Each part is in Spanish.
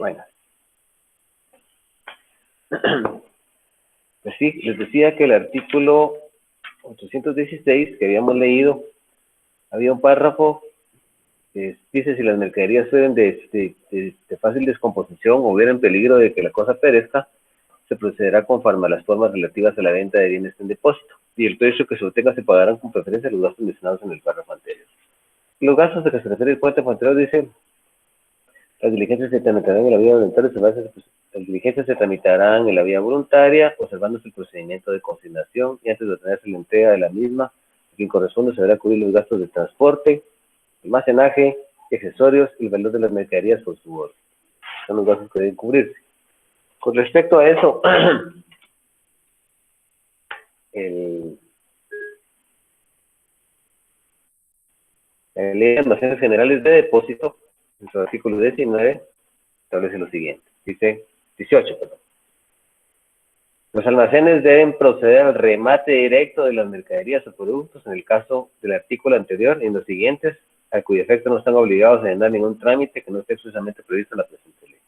Bueno, pues sí, les decía que el artículo 816 que habíamos leído, había un párrafo que dice: si las mercaderías fueran de fácil descomposición o hubiera en peligro de que la cosa perezca, se procederá conforme a las formas relativas a la venta de bienes en depósito, y el precio que se obtenga se pagarán con preferencia a los gastos mencionados en el párrafo anterior. Los gastos de que se refiere el párrafo anterior dice: las diligencias se tramitarán en la vía voluntaria, las diligencias se tramitarán en la vía voluntaria, observándose el procedimiento de consignación, y antes de obtenerse la entrega de la misma, a quien corresponde se deberá cubrir los gastos de transporte, almacenaje, accesorios y el valor de las mercaderías por su orden. Son los gastos que deben cubrirse. Con respecto a eso, la Ley de Almacenes Generales de Depósito, en su artículo 19, establece lo siguiente. Dice 18, perdón. Los almacenes deben proceder al remate directo de las mercaderías o productos en el caso del artículo anterior y en los siguientes, a cuyo efecto no están obligados a llenar ningún trámite que no esté expresamente previsto en la presente ley.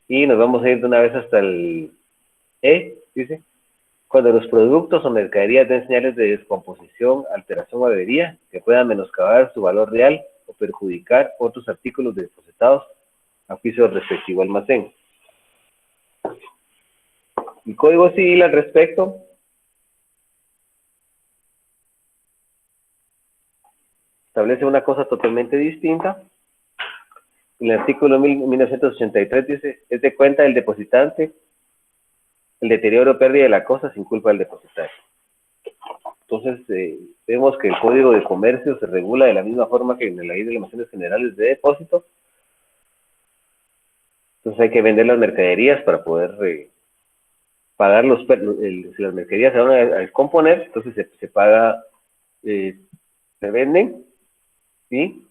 Y nos vamos a ir de una vez hasta el E, dice: cuando los productos o mercaderías den señales de descomposición, alteración o avería que puedan menoscabar su valor real o perjudicar otros artículos depositados a juicio del respectivo almacén. El Código Civil al respecto establece una cosa totalmente distinta. En el artículo 1983 dice: es de cuenta del depositante el deterioro o pérdida de la cosa sin culpa del depositario. Entonces, vemos que el Código de Comercio se regula de la misma forma que en la Ley de Almacenes Generales de Depósito. Entonces hay que vender las mercaderías para poder pagar si las mercaderías se van a descomponer, entonces se paga, se venden, y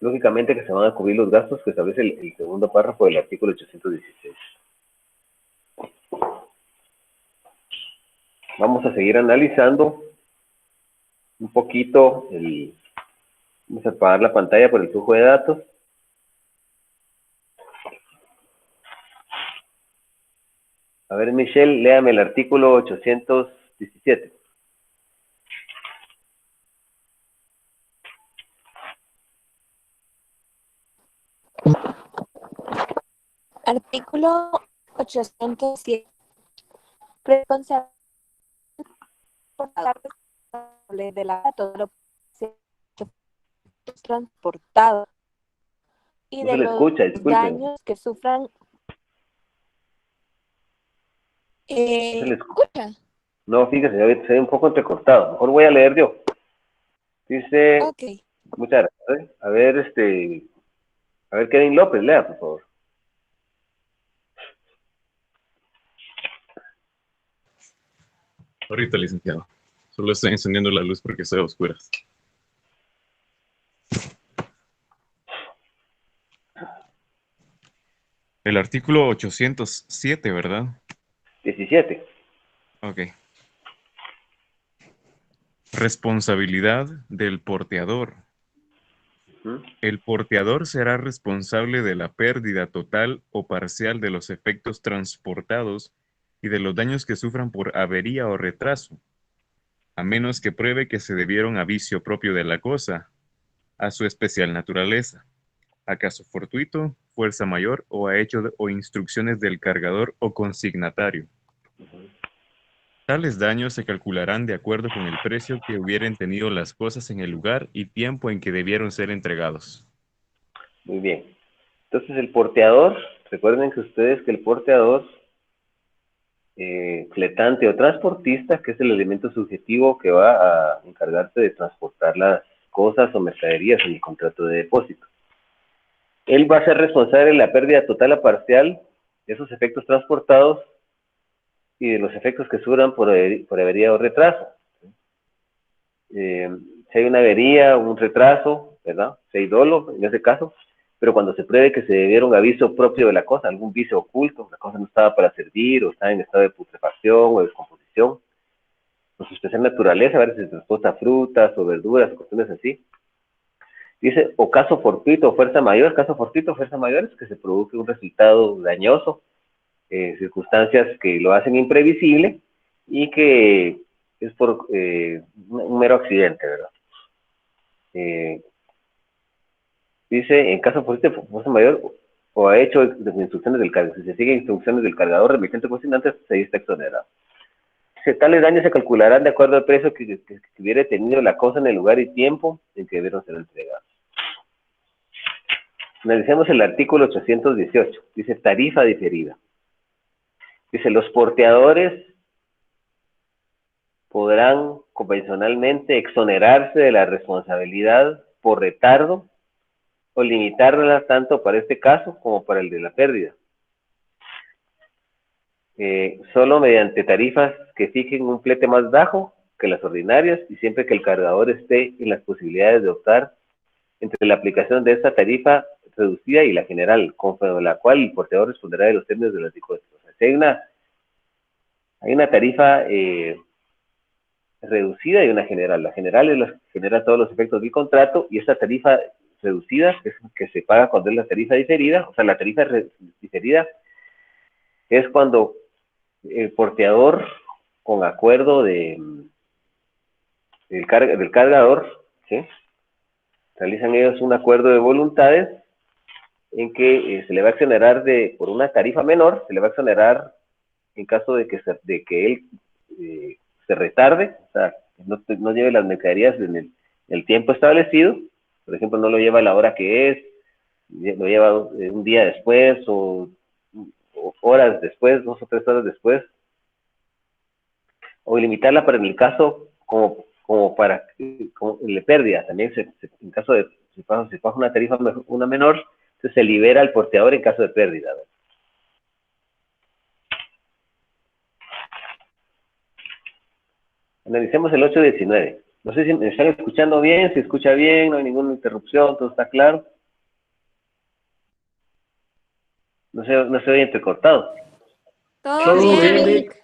lógicamente que se van a cubrir los gastos que establece el segundo párrafo del artículo 816. Vamos a seguir analizando un poquito vamos a apagar la pantalla por el flujo de datos. A ver, Michelle, léame el artículo 817. Artículo 807. Responsabilidad de la todo lo transportado y No de se le los escucha, disculpen. daños que sufran. No se le escucha. ¿Escucha? No, fíjese, se ve un poco entrecortado. Mejor voy a leer yo. Dice, Ok. muchas gracias. A ver, Kevin López, lea, por favor. Ahorita, licenciado. Solo estoy encendiendo la luz porque estoy a oscuras. El artículo 807, ¿verdad? 17. Ok. Responsabilidad del porteador. El porteador será responsable de la pérdida total o parcial de los efectos transportados y de los daños que sufran por avería o retraso, a menos que pruebe que se debieron a vicio propio de la cosa, a su especial naturaleza, a caso fortuito, fuerza mayor o a hecho o instrucciones del cargador o consignatario. Tales daños se calcularán de acuerdo con el precio que hubieran tenido las cosas en el lugar y tiempo en que debieron ser entregados. Muy bien. Entonces el porteador, recuerden que ustedes que el porteador, fletante o transportista, que es el elemento subjetivo que va a encargarse de transportar las cosas o mercaderías en el contrato de depósito. Él va a ser responsable de la pérdida total o parcial de esos efectos transportados y de los efectos que sufran por avería o retraso. Si hay una avería o un retraso, ¿verdad? Si hay dolo, en ese caso, pero cuando se pruebe que se debieron aviso propio de la cosa, algún vicio oculto, la cosa no estaba para servir, o estaba en estado de putrefacción o descomposición, por su especial naturaleza, a ver si se transporta frutas o verduras o cuestiones así, Dice, o caso fortuito o fuerza mayor. Caso fortuito o fuerza mayor es que se produce un resultado dañoso, circunstancias que lo hacen imprevisible y que es por un mero accidente, ¿verdad? Dice, en caso fortuito o fuerza mayor, o ha hecho instrucciones del cargador. Si se siguen instrucciones del cargador, remitente o consignante, se está exonerado. Tales daños se calcularán de acuerdo al precio que hubiera tenido la cosa en el lugar y tiempo en que debieron ser entregados. Analicemos el artículo 818. Dice tarifa diferida. Dice, los porteadores podrán convencionalmente exonerarse de la responsabilidad por retardo o limitarla tanto para este caso como para el de la pérdida. Solo mediante tarifas que fijen un flete más bajo que las ordinarias y siempre que el cargador esté en las posibilidades de optar entre la aplicación de esta tarifa reducida y la general, conforme a la cual el porteador responderá de los términos de los impuestos. O sea, si hay una tarifa reducida y una general. La general es la que genera todos los efectos del contrato y esta tarifa reducida es que se paga cuando es la tarifa diferida. O sea, la tarifa diferida es cuando el porteador, con acuerdo del cargador, ¿sí?, realizan ellos un acuerdo de voluntades en que se le va a exonerar por una tarifa menor, se le va a exonerar en caso de que él se retarde, o sea, no lleve las mercaderías en el tiempo establecido, por ejemplo, no lo lleva a la hora que es, lo lleva un día después o horas después, 2 o 3 horas después, o limitarla para en el caso como para le pérdida. También en caso de si pasa una tarifa una menor, entonces se libera al porteador en caso de pérdida, ¿verdad? Analicemos el 819. No sé si me están escuchando bien, si escucha bien, no hay ninguna interrupción, todo está claro. No se oye entrecortado. Todo bien, Vic.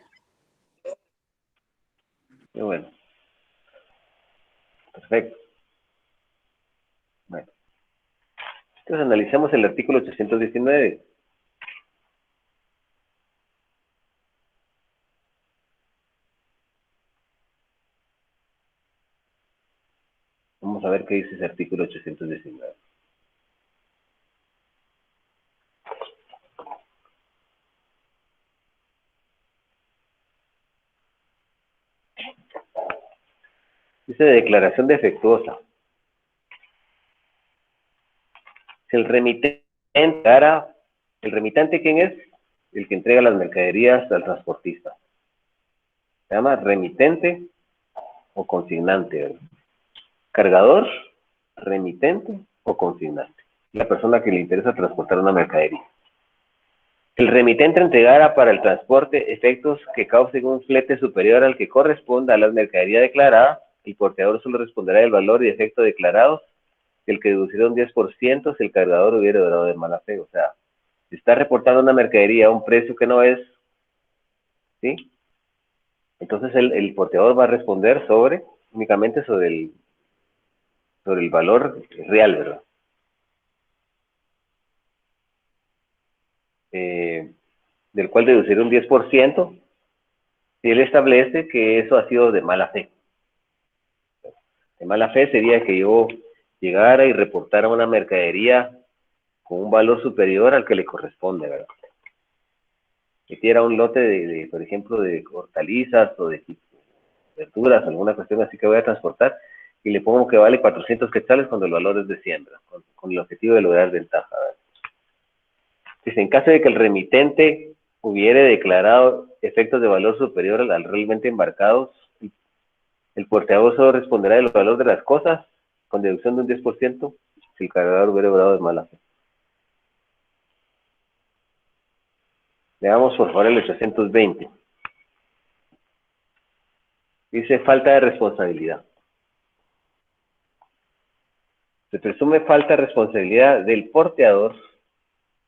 Qué bueno. Perfecto. Bueno. Entonces analicemos el artículo 819. Vamos a ver qué dice ese artículo 819. Dice declaración defectuosa. Si el remitente, ¿el remitente quién es? El que entrega las mercaderías al transportista. Se llama remitente o consignante, ¿verdad? Cargador, remitente o consignante. La persona que le interesa transportar una mercadería. El remitente entregará para el transporte efectos que causen un flete superior al que corresponda a la mercadería declarada. El porteador solo responderá del valor y efecto declarados, el que deducirá un 10% si el cargador hubiera obrado de mala fe. O sea, si está reportando una mercadería a un precio que no es, ¿sí?, entonces el porteador va a responder únicamente sobre el valor real, ¿verdad? Del cual deducirá un 10% si él establece que eso ha sido de mala fe. De mala fe sería que yo llegara y reportara una mercadería con un valor superior al que le corresponde, ¿verdad? Metiera un lote por ejemplo, de hortalizas o de verduras, alguna cuestión así que voy a transportar, y le pongo que vale 400 quetzales cuando el valor es de 100, con el objetivo de lograr ventaja, ¿verdad? Dice, en caso de que el remitente hubiere declarado efectos de valor superior al realmente embarcados, el porteador solo responderá del valor de las cosas, con deducción de un 10%, si el cargador hubiera obrado de mala fe. Veamos por favor el 820. Dice falta de responsabilidad. Se presume falta de responsabilidad del porteador.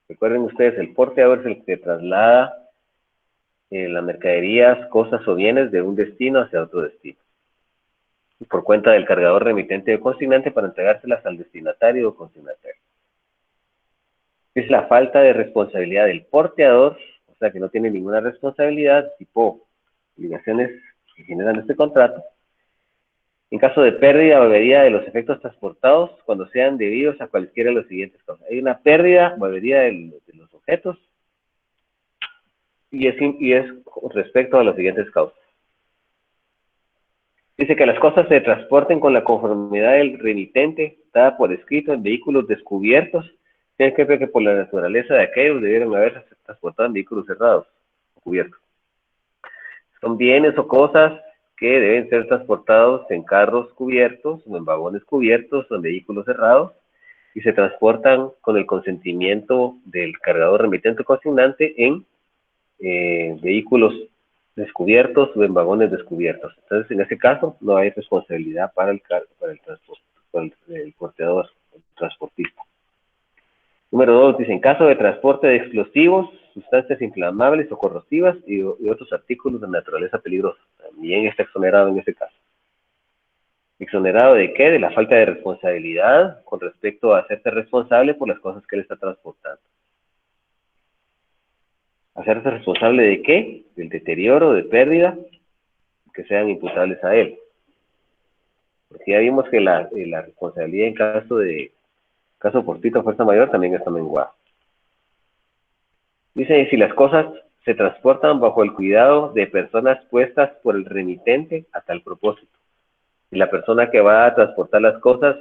Recuerden ustedes, el porteador es el que traslada las mercaderías, cosas o bienes de un destino hacia otro destino. por cuenta del cargador remitente o consignante para entregárselas al destinatario o consignatario. Es la falta de responsabilidad del porteador, o sea que no tiene ninguna responsabilidad, tipo obligaciones que generan este contrato, en caso de pérdida o avería de los efectos transportados cuando sean debidos a cualquiera de los siguientes causas. Hay una pérdida o avería de los objetos y es respecto a las siguientes causas. Dice que las cosas se transporten con la conformidad del remitente, dada por escrito en vehículos descubiertos, que por la naturaleza de aquellos debieron haberse transportado en vehículos cerrados o cubiertos. Son bienes o cosas que deben ser transportados en carros cubiertos, o en vagones cubiertos, o en vehículos cerrados, y se transportan con el consentimiento del cargador remitente o consignante en vehículos descubiertos o en vagones descubiertos. Entonces, en ese caso, no hay responsabilidad para el transporte, para el porteador, el transportista. Número 2, dice, en caso de transporte de explosivos, sustancias inflamables o corrosivas y otros artículos de naturaleza peligrosa. También está exonerado en ese caso. ¿Exonerado de qué? De la falta de responsabilidad con respecto a hacerse responsable por las cosas que él está transportando. ¿Hacerse responsable de qué? Del deterioro, de pérdida, que sean imputables a él. Porque ya vimos que la responsabilidad en caso fortuito o fuerza mayor también está menguada. Dice, si las cosas se transportan bajo el cuidado de personas puestas por el remitente a tal propósito. Si la persona que va a transportar las cosas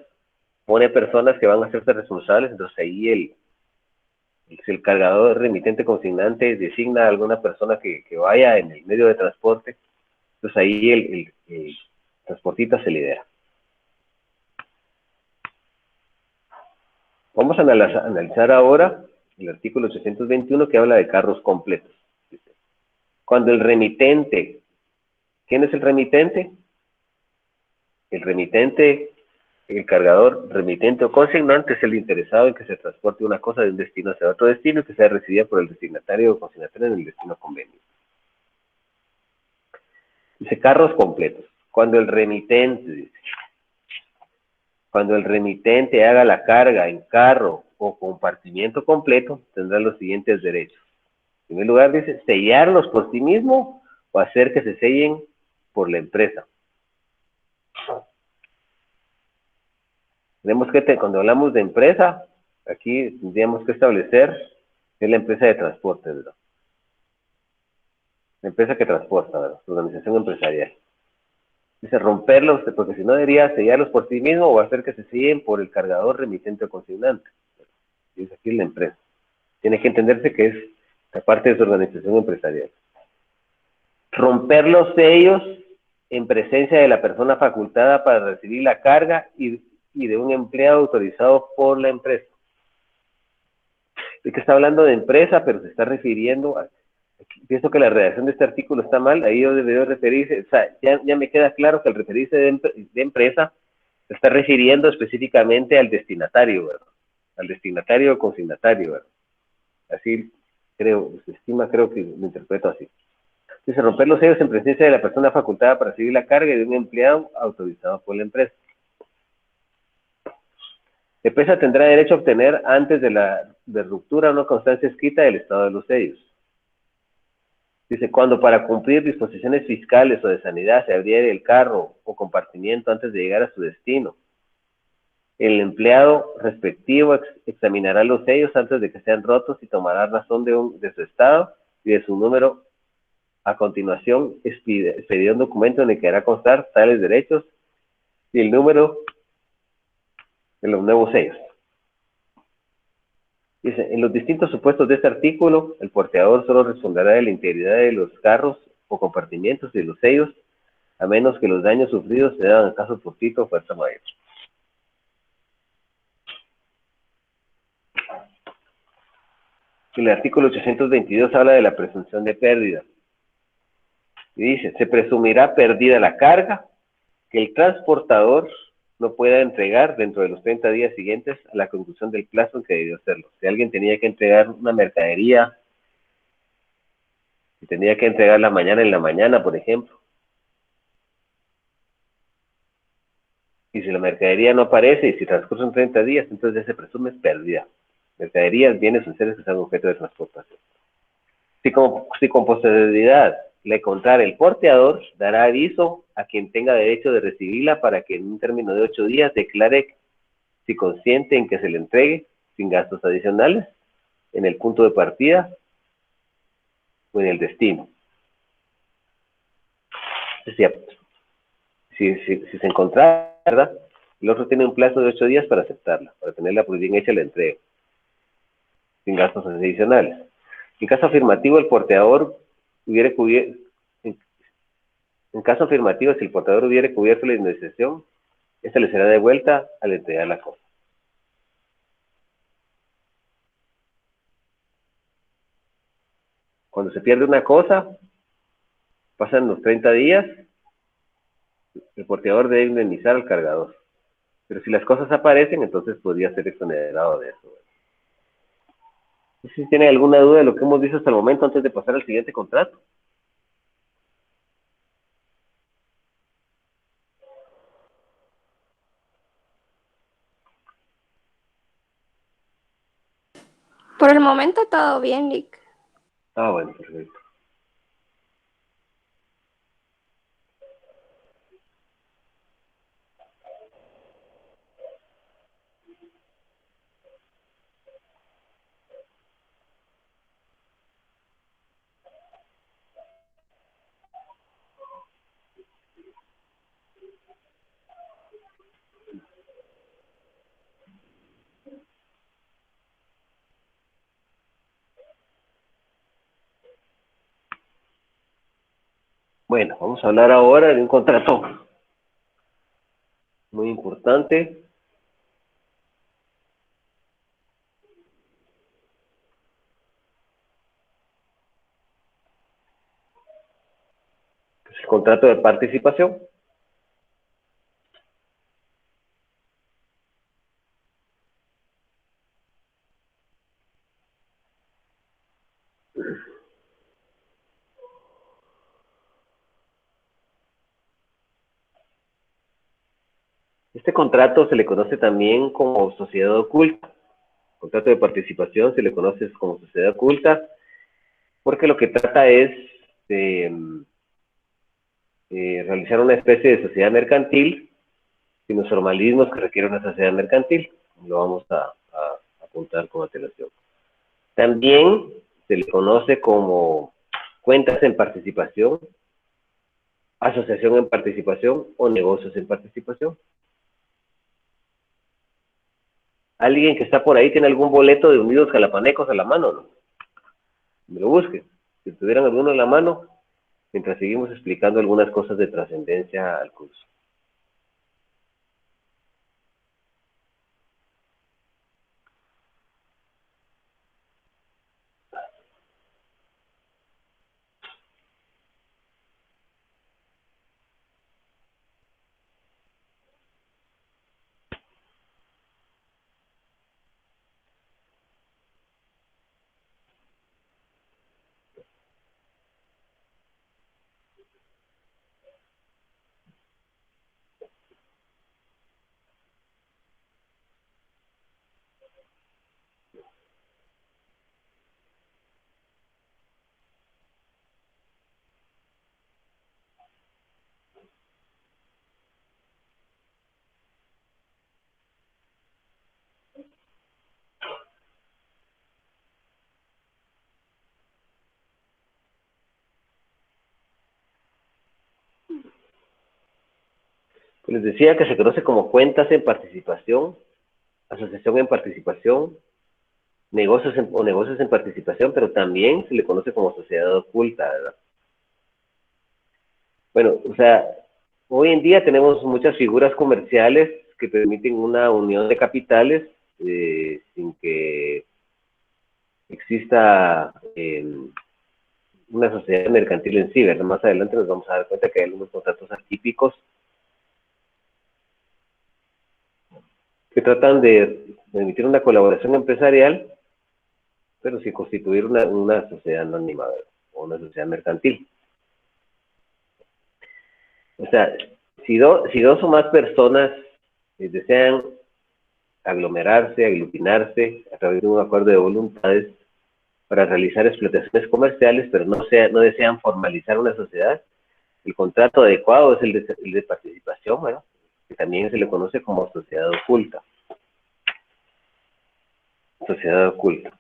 pone personas que van a hacerse responsables, entonces ahí si el cargador remitente consignante designa a alguna persona que vaya en el medio de transporte, entonces ahí el transportista se lidera. Vamos a analizar ahora el artículo 821 que habla de carros completos. Cuando el remitente, ¿quién es el remitente? El remitente, el cargador remitente o consignante es el interesado en que se transporte una cosa de un destino hacia otro destino y que sea recibida por el destinatario o consignatario en el destino convenio. Dice carros completos. Cuando el remitente haga la carga en carro o compartimiento completo, tendrá los siguientes derechos. En primer lugar, dice, sellarlos por sí mismo o hacer que se sellen por la empresa. Tenemos que, cuando hablamos de empresa, aquí tendríamos que establecer que es la empresa de transporte, ¿verdad? La empresa que transporta, ¿verdad? La organización empresarial. Dice romperlos, porque si no debería sellarlos por sí mismo o hacer que se sellen por el cargador remitente o consignante. Dice aquí la empresa. Tiene que entenderse que es la parte de su organización empresarial. Romper los sellos en presencia de la persona facultada para recibir la carga y de un empleado autorizado por la empresa. Es que está hablando de empresa, pero se está refiriendo a... Pienso que la redacción de este artículo está mal, ahí yo debería referirse, o sea, ya me queda claro que al referirse de empresa se está refiriendo específicamente al destinatario, ¿verdad? Al destinatario o consignatario, ¿verdad? Así creo, se estima, creo que lo interpreto así. Dice romper los sellos en presencia de la persona facultada para recibir la carga y de un empleado autorizado por la empresa. La empresa tendrá derecho a obtener antes de ruptura una constancia escrita del estado de los sellos. Dice, cuando para cumplir disposiciones fiscales o de sanidad se abriere el carro o compartimiento antes de llegar a su destino, el empleado respectivo examinará los sellos antes de que sean rotos y tomará razón de su estado y de su número. A continuación, expedirá un documento en el que hará constar tales derechos y el número de los nuevos sellos. Dice, en los distintos supuestos de este artículo, el porteador solo responderá de la integridad de los carros o compartimientos y de los sellos, a menos que los daños sufridos se deban a caso fortuito o fuerza mayor. El artículo 822 habla de la presunción de pérdida. Y dice, se presumirá perdida la carga que el transportador no pueda entregar dentro de los 30 días siguientes a la conclusión del plazo en que debió hacerlo. Si alguien tenía que entregar una mercadería, si tenía que entregarla mañana en la mañana, por ejemplo, Y si la mercadería no aparece y si transcurren 30 días, entonces ya se presume pérdida. Mercaderías, bienes o seres que sean objeto de transportación. Si con posterioridad le contara el porteador, dará aviso a quien tenga derecho de recibirla para que en un término de 8 días declare si consiente en que se le entregue sin gastos adicionales en el punto de partida o en el destino. Es cierto. Si se encontrara, ¿verdad? El otro tiene un plazo de 8 días para aceptarla, para tenerla por bien hecha la entrega, sin gastos adicionales. En caso afirmativo, el porteador hubiera cubierto, en caso afirmativo, si el portador hubiera cubierto la indemnización, esta le será devuelta al entregar la cosa. Cuando se pierde una cosa, pasan los 30 días, el porteador debe indemnizar al cargador. Pero si las cosas aparecen, entonces podría ser exonerado de eso. No sé si tiene alguna duda de lo que hemos visto hasta el momento antes de pasar al siguiente contrato. Por el momento todo bien, Nick. Ah, bueno, perfecto. Bueno, vamos a hablar ahora de un contrato muy importante. Es el contrato de participación. Este contrato se le conoce también como sociedad oculta. Contrato de participación se le conoce como sociedad oculta porque lo que trata es de realizar una especie de sociedad mercantil sin los formalismos que requiere una sociedad mercantil. Lo vamos a apuntar con antelación. También se le conoce como cuentas en participación, asociación en participación o negocios en participación. ¿Alguien que está por ahí tiene algún boleto de Unidos Calapanecos a la mano? ¿No? Me lo busque. Si tuvieran alguno a la mano, mientras seguimos explicando algunas cosas de trascendencia al curso. Les decía que se conoce como cuentas en participación, asociación en participación, negocios en participación, pero también se le conoce como sociedad oculta, ¿verdad? Bueno, o sea, hoy en día tenemos muchas figuras comerciales que permiten una unión de capitales sin que exista una sociedad mercantil en sí, ¿verdad? Más adelante nos vamos a dar cuenta que hay algunos contratos atípicos que tratan de permitir una colaboración empresarial, pero sin constituir una sociedad anónima, ¿verdad? O una sociedad mercantil. O sea, si dos o más personas desean aglomerarse, aglutinarse a través de un acuerdo de voluntades para realizar explotaciones comerciales, pero no desean formalizar una sociedad. El contrato adecuado es el de participación, bueno, que también se le conoce como sociedad oculta. Sociedad oculta.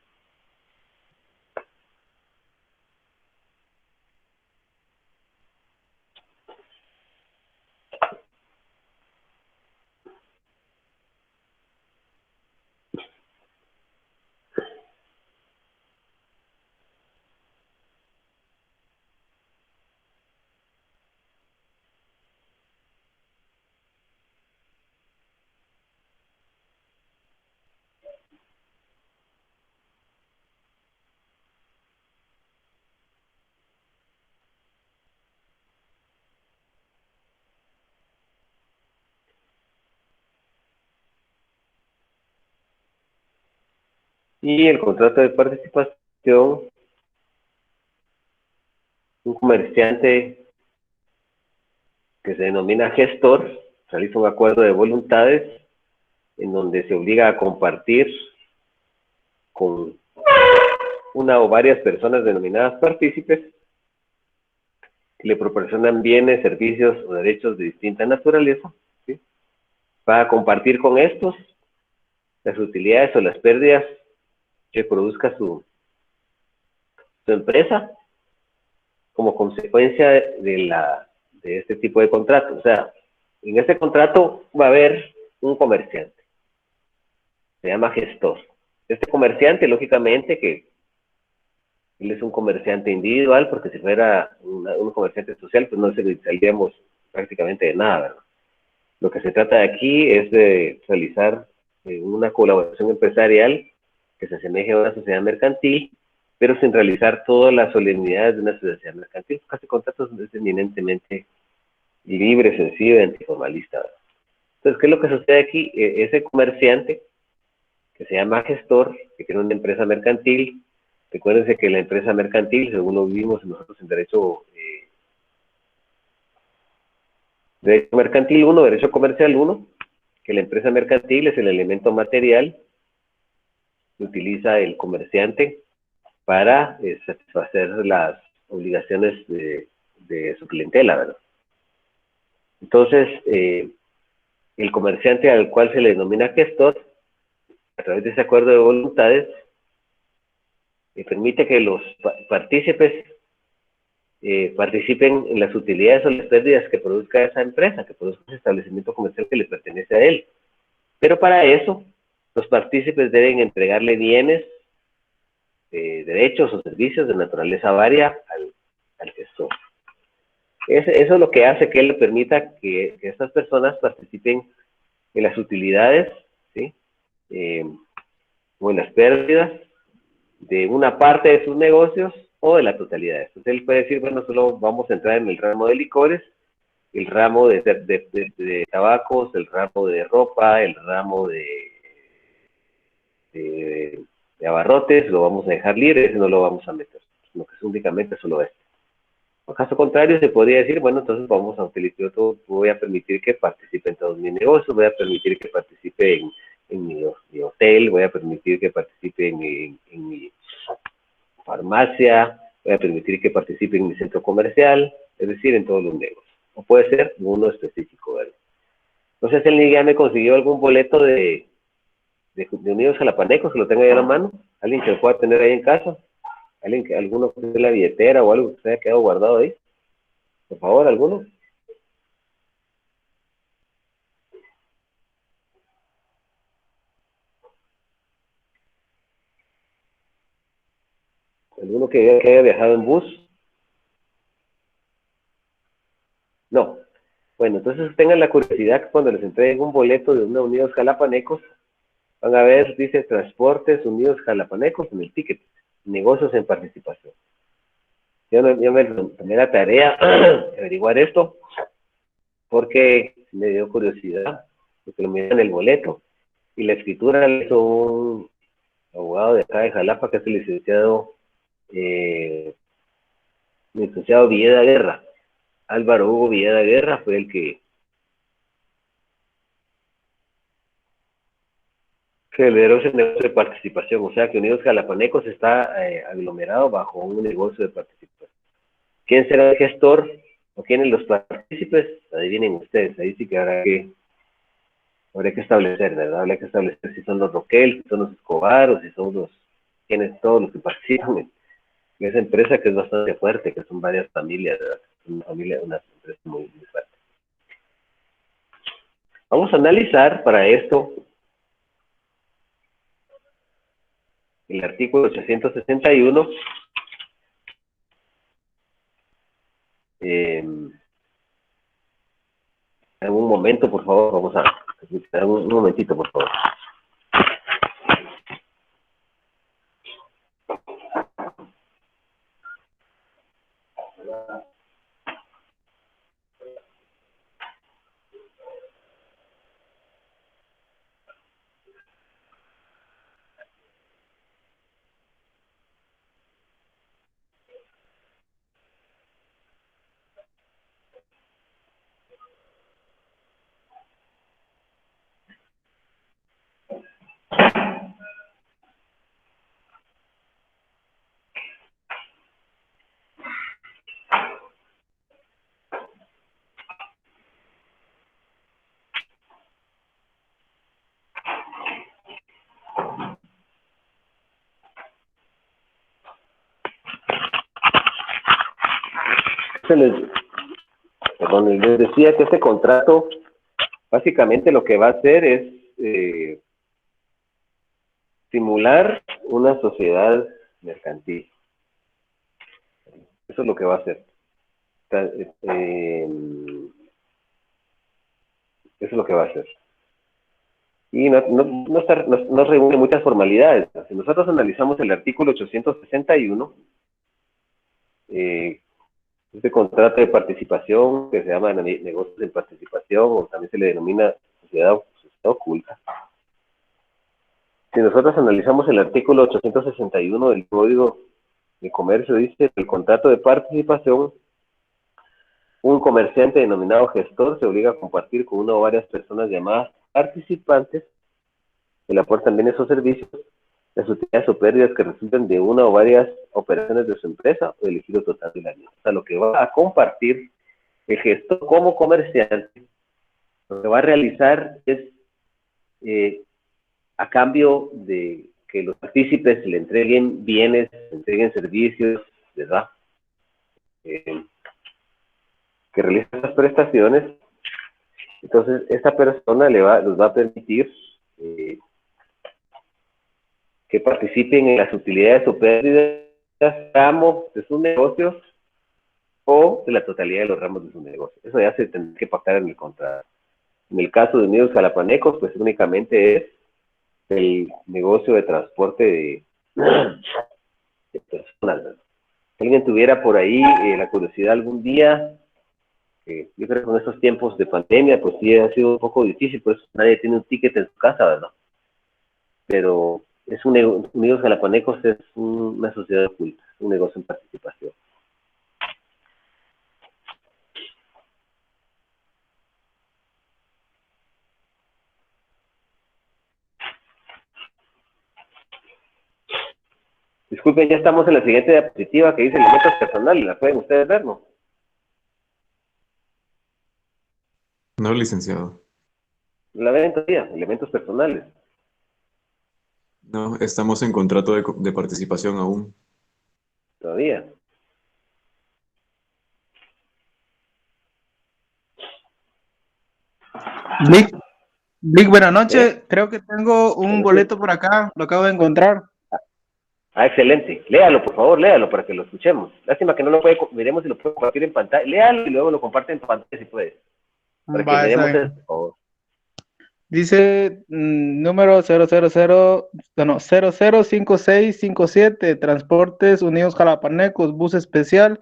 Y el contrato de participación, un comerciante que se denomina gestor realiza un acuerdo de voluntades en donde se obliga a compartir con una o varias personas denominadas partícipes que le proporcionan bienes, servicios o derechos de distinta naturaleza, ¿sí? Para compartir con estos las utilidades o las pérdidas que produzca su empresa como consecuencia de este tipo de contrato. O sea, en este contrato va a haber un comerciante, se llama gestor. Este comerciante, lógicamente, que él es un comerciante individual, porque si fuera un comerciante social, pues no saldríamos prácticamente de nada, ¿verdad? Lo que se trata de aquí es de realizar una colaboración empresarial que se asemeje a una sociedad mercantil, pero sin realizar todas las solemnidades de una sociedad mercantil. Casi contratos es eminentemente libre, sencillo y antiformalista, ¿verdad? Entonces, ¿qué es lo que sucede aquí? Ese comerciante, que se llama gestor, que tiene una empresa mercantil. Recuérdense que la empresa mercantil, según lo vimos nosotros en derecho mercantil 1, derecho comercial 1, que la empresa mercantil es el elemento material que utiliza el comerciante para satisfacer las obligaciones de su clientela, ¿verdad? Entonces, el comerciante al cual se le denomina gestor, a través de ese acuerdo de voluntades, permite que los partícipes participen en las utilidades o las pérdidas que produzca esa empresa, que produzca ese establecimiento comercial que le pertenece a él. Pero para eso, los partícipes deben entregarle bienes, derechos o servicios de naturaleza varia al gestor. Eso es lo que hace que él le permita que estas personas participen en las utilidades, ¿sí? O en las pérdidas de una parte de sus negocios o de la totalidad. Entonces él puede decir, bueno, solo vamos a entrar en el ramo de licores, el ramo de tabacos, el ramo de ropa, el ramo de abarrotes, lo vamos a dejar libre, ese no lo vamos a meter, sino que es únicamente solo este. En caso contrario, se podría decir, bueno, entonces vamos a utilizar todo, voy a permitir que participe en todos mis negocios, voy a permitir que participe en mi hotel, voy a permitir que participe en mi farmacia, voy a permitir que participe en mi centro comercial, es decir, en todos los negocios. O puede ser uno específico, ¿verdad? Entonces, él ya me consiguió algún boleto de Unidos Jalapanecos, que lo tenga ahí a la mano, alguien que lo pueda tener ahí en casa, alguno que esté en la billetera o algo que se haya quedado guardado ahí, por favor, alguno. ¿Alguno que haya viajado en bus? No. Bueno, entonces tengan la curiosidad que cuando les entreguen un boleto de una Unidos Jalapanecos, van a ver, dice Transportes Unidos Jalapanecos en el ticket, negocios en participación. Yo me tomé la tarea de averiguar esto, porque me dio curiosidad, porque lo miran en el boleto, y la escritura la hizo un abogado de acá de Jalapa, que es el licenciado Villeda Guerra. Álvaro Hugo Villeda Guerra fue el que Que el negocio es un negocio de participación, o sea que Unidos Jalapanecos está aglomerado bajo un negocio de participación. ¿Quién será el gestor o quiénes los partícipes? Adivinen ustedes, ahí sí que habría que establecer, ¿verdad? Habría que establecer si son los Roquel, si son los Escobar o si son quiénes todos los que participan en esa empresa que es bastante fuerte, que son varias familias, ¿verdad? Una empresa muy, muy fuerte. Vamos a analizar para esto el artículo 861. En un momento, por favor, vamos a un momentito, por favor. Les decía que este contrato básicamente lo que va a hacer es simular una sociedad mercantil. Eso es lo que va a hacer. Eso es lo que va a hacer. Y no reúne muchas formalidades. Si nosotros analizamos el artículo 861, este contrato de participación que se llama negocios en participación, o también se le denomina sociedad oculta. Si nosotros analizamos el artículo 861 del Código de Comercio, dice que el contrato de participación, un comerciante denominado gestor se obliga a compartir con una o varias personas llamadas participantes que le aportan bienes o servicios, las utilidades o pérdidas que resulten de una o varias operaciones de su empresa o del giro total del año. O sea, lo que va a compartir el gestor como comerciante, lo que va a realizar es a cambio de que los partícipes le entreguen bienes, le entreguen servicios, ¿verdad? Que realice esas prestaciones. Entonces, esta persona los va a permitir que participen en las utilidades o pérdidas ramos de sus negocios o de la totalidad de los ramos de su negocio. Eso ya se tendrá que pactar en el contrato. En el caso de Unidos Jalapanecos, pues únicamente es el negocio de transporte de personas, ¿verdad? Si alguien tuviera por ahí la curiosidad algún día, yo creo que con estos tiempos de pandemia, pues sí ha sido un poco difícil, pues nadie tiene un ticket en su casa, ¿verdad? Pero Unidos Jalapanecos es una sociedad oculta, un negocio en participación. Disculpen, ya estamos en la siguiente diapositiva que dice elementos personales. ¿La pueden ustedes ver, no? No, licenciado. ¿La ven todavía? Elementos personales. No, estamos en contrato de participación aún. Todavía. Vic, buenas noches. Creo que tengo un boleto por acá. Lo acabo de encontrar. Excelente. Léalo, por favor, léalo para que lo escuchemos. Lástima que no lo puede, miremos si lo puede compartir en pantalla. Léalo y luego lo comparte en pantalla si puede. Para que miremos eso, por favor. Dice número 005657, Transportes Unidos Jalapanecos, bus especial,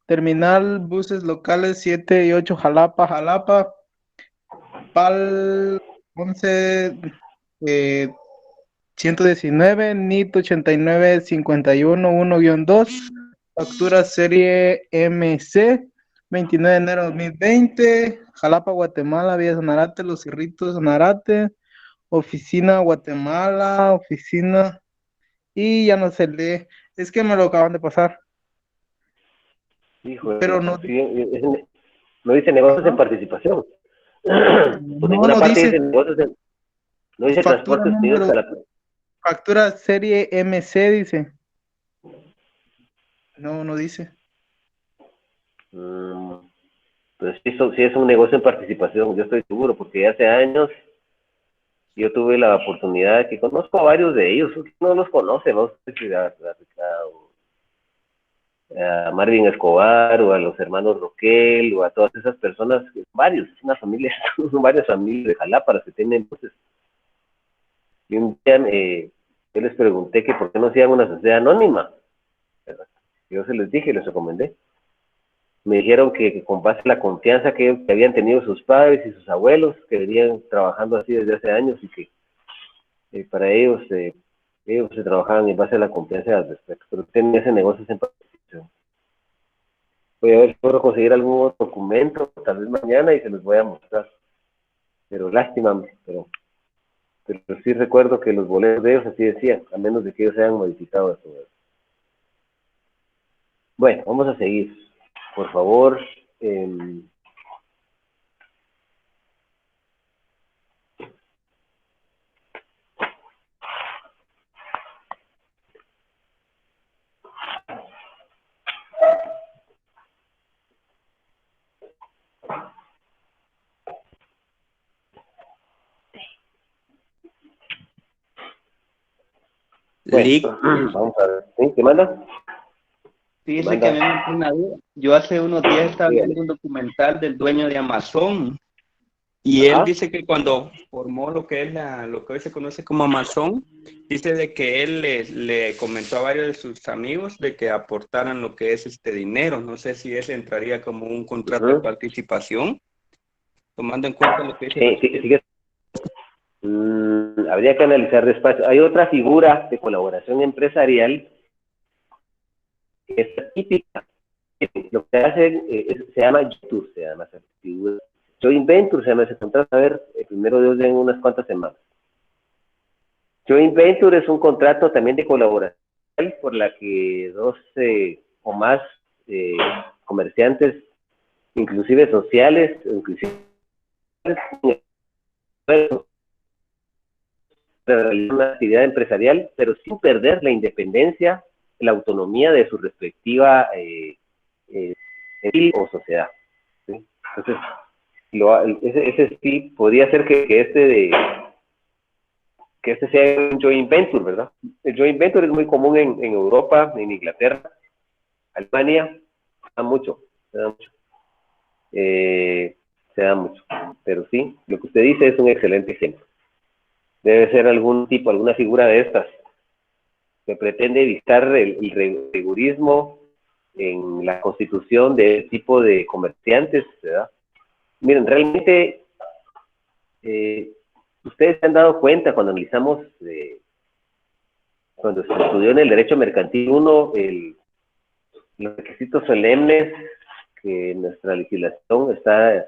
terminal, buses locales 7 y 8, Jalapa, PAL 11 119, NIT 8951 1-2, factura serie MC 29 de enero de 2020, Jalapa, Guatemala, vía Sanarate, Los Cerritos, Sanarate, oficina Guatemala, oficina, y ya no se lee. Es que me lo acaban de pasar, Hijo, pero no, sí, no dice negocios en ajá, participación. Por no, ninguna no parte dice dice negocios no dice factura transportes pedidos número, a la... factura serie MC, dice. No, no dice. Pues sí es un negocio en participación, yo estoy seguro, porque hace años yo tuve la oportunidad, que conozco a varios de ellos, no los conoce, no sé si a Marvin Escobar o a los hermanos Roquel o a todas esas personas, varios, es una familia, son varias familias de Jalapa las que tienen. Entonces, y un día yo les pregunté que por qué no hacían una sociedad anónima, ¿verdad? Yo se les dije, les recomendé. Me dijeron que con base en la confianza que habían tenido sus padres y sus abuelos, que venían trabajando así desde hace años, y que para ellos se trabajaban en base a la confianza al respecto, pero tienen ese negocio en participación. Voy a ver si puedo conseguir algún otro documento, tal vez mañana, y se los voy a mostrar. Pero lástima, pero sí recuerdo que los boletos de ellos así decían, a menos de que ellos sean modificados. Bueno, vamos a seguir. Por favor, bueno, Lick, vamos a ver. ¿Sí? ¿Qué manda? ¿Qué fíjese que a manda? mí me entró una duda. Yo hace unos días estaba Dígale. viendo un documental del dueño de Amazon y él Ajá. dice que cuando formó lo que es lo que hoy se conoce como Amazon, dice de que él le comentó a varios de sus amigos de que aportaran lo que es este dinero. No sé si ese entraría como un contrato de participación, tomando en cuenta lo que dice la... Sigue. Habría que analizar despacio. Hay otra figura de colaboración empresarial que es típica. Lo que hacen se llama YouTube, se llama esa figura. Joint Venture se llama ese contrato. A ver, primero Dios en unas cuantas semanas. Joint Venture es un contrato también de colaboración por la que dos o más comerciantes, inclusive sociales, inclusive una actividad empresarial, pero sin perder la independencia, la autonomía de su respectiva o sociedad. ¿Sí? Entonces, ese sí podría ser que este sea un joint venture, ¿verdad? El joint venture es muy común en Europa, en Inglaterra, Alemania, se da mucho, se da mucho, pero sí, lo que usted dice es un excelente ejemplo. Debe ser algún tipo, alguna figura de estas que pretende evitar el rigorismo en la constitución de este tipo de comerciantes, ¿verdad? Miren, realmente ustedes se han dado cuenta cuando analizamos, cuando se estudió en el derecho mercantil 1, los requisitos solemnes que nuestra legislación está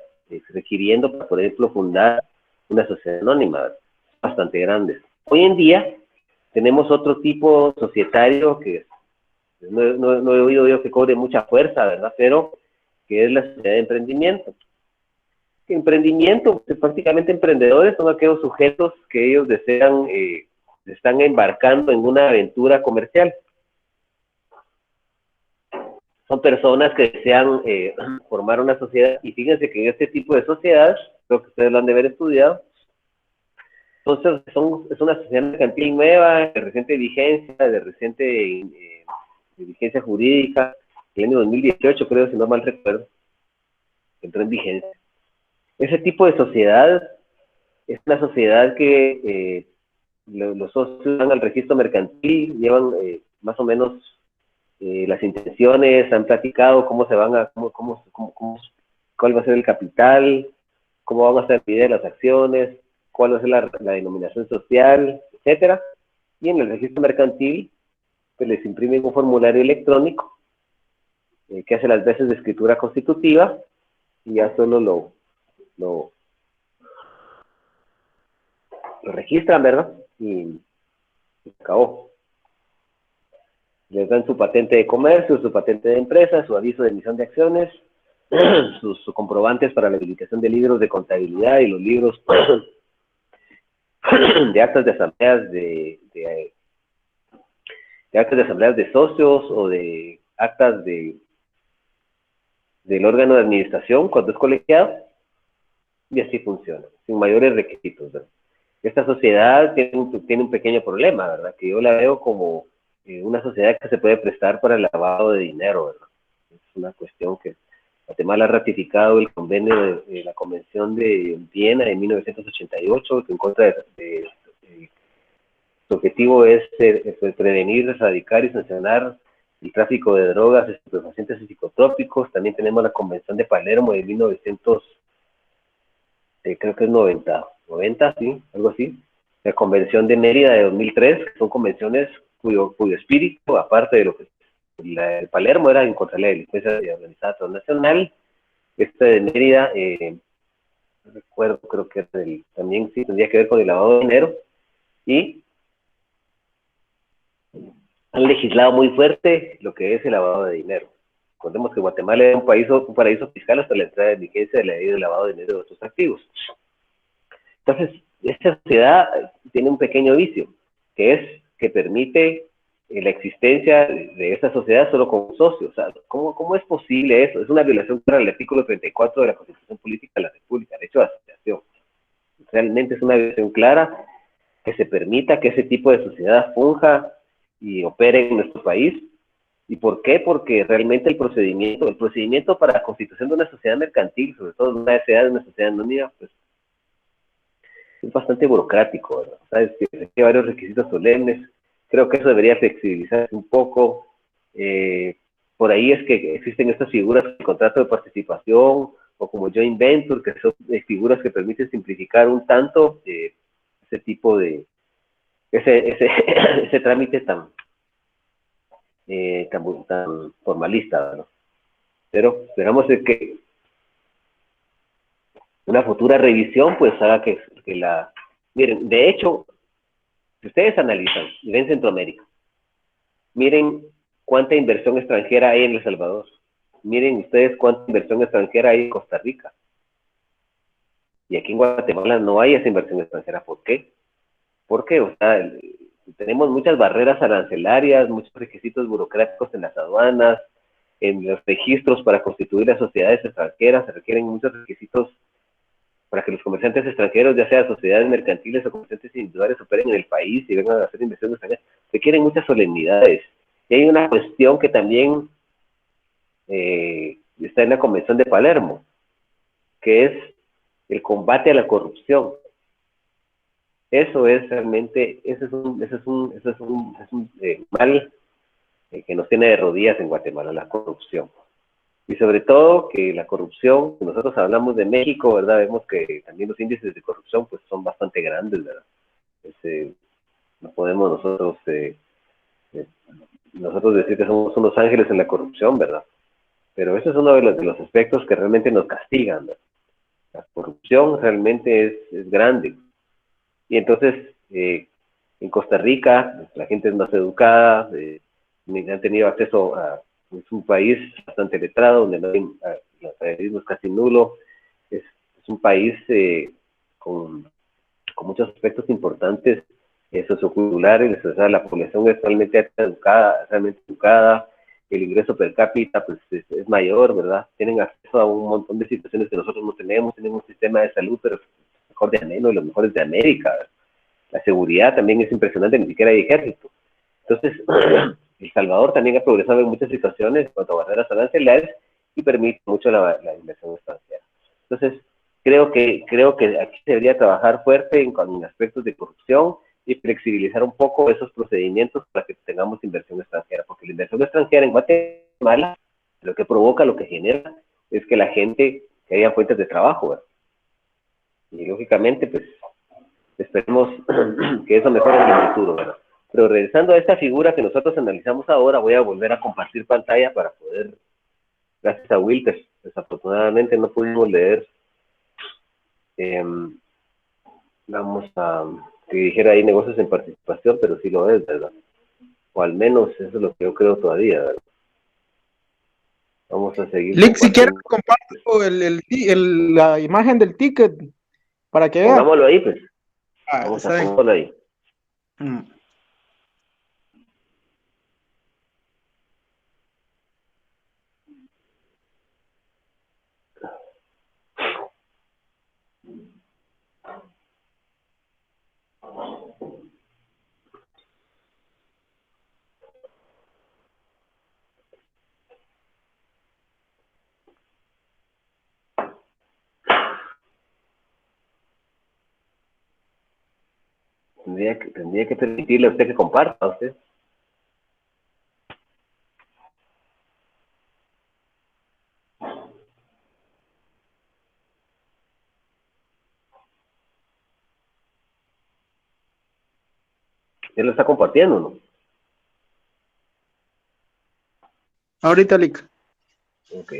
requiriendo para, por ejemplo, fundar una sociedad anónima, bastante grandes. Hoy en día tenemos otro tipo societario que no he oído yo que cobre mucha fuerza, ¿verdad? Pero que es la sociedad de emprendimiento. Emprendimiento, pues, prácticamente emprendedores son aquellos sujetos que ellos desean, están embarcando en una aventura comercial. Son personas que desean formar una sociedad, y fíjense que en este tipo de sociedades, creo que ustedes lo han de haber estudiado, entonces es una sociedad mercantil nueva, de reciente vigencia, de reciente de vigencia jurídica, el año 2018 creo, si no mal recuerdo, entró en vigencia. Ese tipo de sociedad es una sociedad que los socios van al registro mercantil, llevan más o menos las intenciones, han platicado cómo se van a, cuál va a ser el capital, cómo van a ser medidas las acciones, cuál va a ser la denominación social, etcétera. Y en el registro mercantil pues les imprimen un formulario electrónico que hace las veces de escritura constitutiva, y ya solo lo registran, ¿verdad? Y se acabó. Les dan su patente de comercio, su patente de empresa, su aviso de emisión de acciones, sus comprobantes para la habilitación de libros de contabilidad y los libros de actas de asambleas de actas de asambleas de socios o de actas del órgano de administración cuando es colegiado, y así funciona, sin mayores requisitos, ¿verdad? Esta sociedad tiene un pequeño problema, ¿verdad? Que yo la veo como una sociedad que se puede prestar para el lavado de dinero, ¿verdad? Es una cuestión que Guatemala ha ratificado el convenio de la Convención de Viena de 1988, que en contra su objetivo es prevenir, erradicar y sancionar el tráfico de drogas, estupefacientes y psicotrópicos. También tenemos la Convención de Palermo de 1900, creo que es 90, sí, algo así. La Convención de Mérida de 2003, que son convenciones cuyo espíritu, aparte de lo que el Palermo era en contra de la delincuencia organizada transnacional, este de Mérida, no recuerdo, creo que también sí tendría que ver con el lavado de dinero, y han legislado muy fuerte lo que es el lavado de dinero. Recordemos que Guatemala es un paraíso fiscal hasta la entrada de vigencia de la ley de lavado de dinero de otros activos. Entonces, esta sociedad tiene un pequeño vicio, que es que permite la existencia de esta sociedad solo con socios. O sea, ¿cómo es posible eso? Es una violación contra el artículo 34 de la Constitución Política de la República, derecho de asociación. Realmente es una violación clara que se permita que ese tipo de sociedad funja y opere en nuestro país. ¿Y por qué? Porque realmente el procedimiento para la constitución de una sociedad mercantil, sobre todo de una sociedad anónima, pues es bastante burocrático, ¿verdad? ¿Sabes? Que hay varios requisitos solemnes. Creo que eso debería flexibilizarse un poco. Por ahí es que existen estas figuras de contrato de participación o como joint venture, que son figuras que permiten simplificar un tanto ese tipo de ese trámite tan formalista, ¿no? Pero esperamos que una futura revisión pues haga que miren, de hecho, si ustedes analizan y ven Centroamérica, miren cuánta inversión extranjera hay en El Salvador, miren ustedes cuánta inversión extranjera hay en Costa Rica, y aquí en Guatemala no hay esa inversión extranjera. ¿Por qué? Porque, o sea, tenemos muchas barreras arancelarias, muchos requisitos burocráticos en las aduanas, en los registros para constituir las sociedades extranjeras, se requieren muchos requisitos para que los comerciantes extranjeros, ya sea sociedades mercantiles o comerciantes individuales, operen en el país y vengan a hacer inversiones extranjeras. Requieren muchas solemnidades. Y hay una cuestión que también está en la Convención de Palermo, que es el combate a la corrupción. Eso es realmente, ese es un mal que nos tiene de rodillas en Guatemala, la corrupción. Y sobre todo que la corrupción, nosotros hablamos de México, ¿verdad? Vemos que también los índices de corrupción pues son bastante grandes, ¿verdad? No podemos nosotros decir que somos unos ángeles en la corrupción, ¿verdad? Pero ese es uno de los aspectos que realmente nos castigan, ¿verdad? La corrupción realmente es grande. Y entonces, en Costa Rica, la gente es más educada, han tenido acceso a... Es un país bastante letrado, donde no hay, el analfabetismo es casi nulo. Es un país con muchos aspectos importantes socioculturales. O sea, la población es realmente educada, el ingreso per cápita pues es mayor, ¿verdad? Tienen acceso a un montón de situaciones que nosotros no tenemos. Tienen un sistema de salud, pero mejor de los mejores de América, ¿verdad? La seguridad también es impresionante, ni siquiera hay ejército. Entonces, El Salvador también ha progresado en muchas situaciones en cuanto a barreras arancelarias y permite mucho la inversión extranjera. Entonces, creo que aquí se debería trabajar fuerte en aspectos de corrupción y flexibilizar un poco esos procedimientos para que tengamos inversión extranjera, porque la inversión extranjera en Guatemala lo que provoca, lo que genera, es que la gente, que haya fuentes de trabajo, ¿verdad? Y lógicamente, pues, esperemos que eso mejore en el futuro, ¿verdad? Pero regresando a esta figura que nosotros analizamos ahora, voy a volver a compartir pantalla para poder, gracias a Wilter, desafortunadamente no pudimos leer vamos a que dijera ahí negocios en participación, pero sí lo es, ¿verdad? O al menos eso es lo que yo creo todavía, ¿verdad? Vamos a seguir Lick, si quieres, compartiendo. comparto la imagen del ticket para que vean. Pongámoslo ahí, pues. Ah, Vamos a está bien. ponerlo ahí. Mm. Tendría que permitirle a usted que comparta, usted. Él lo está compartiendo, ¿no? Ahorita, Lick. Ok.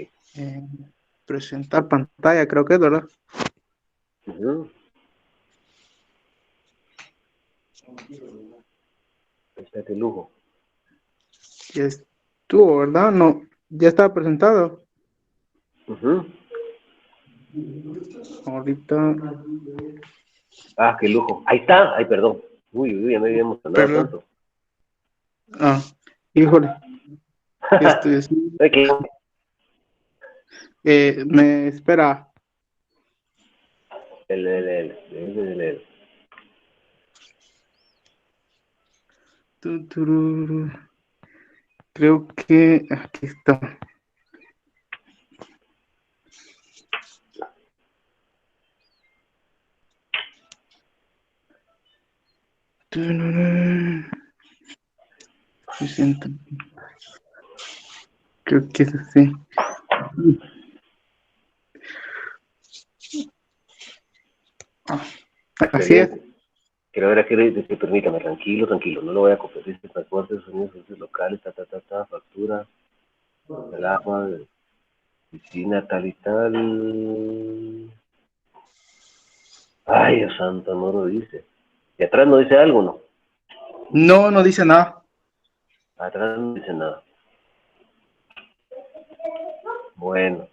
Presentar pantalla, creo que es, ¿verdad? Está de lujo. Ya estuvo, ¿verdad? No, ya estaba presentado. Ahorita. Ah, qué lujo. Ahí está. Ay, perdón. Uy, ya me había emocionado Perdón. tanto. Ah, híjole. Esto es. Me espera. El. Tururú. Creo que aquí está. Tururú. Presenta. Creo que es así. Así es. Quiero ver aquí, permítame, tranquilo, no lo voy a copiar. Dice transportes, sonidos, servicios locales, factura, el agua, piscina, tal y tal. Ay, Dios santo, no lo dice. Y atrás no dice algo, ¿no? No, no dice nada. Atrás no dice nada. Bueno.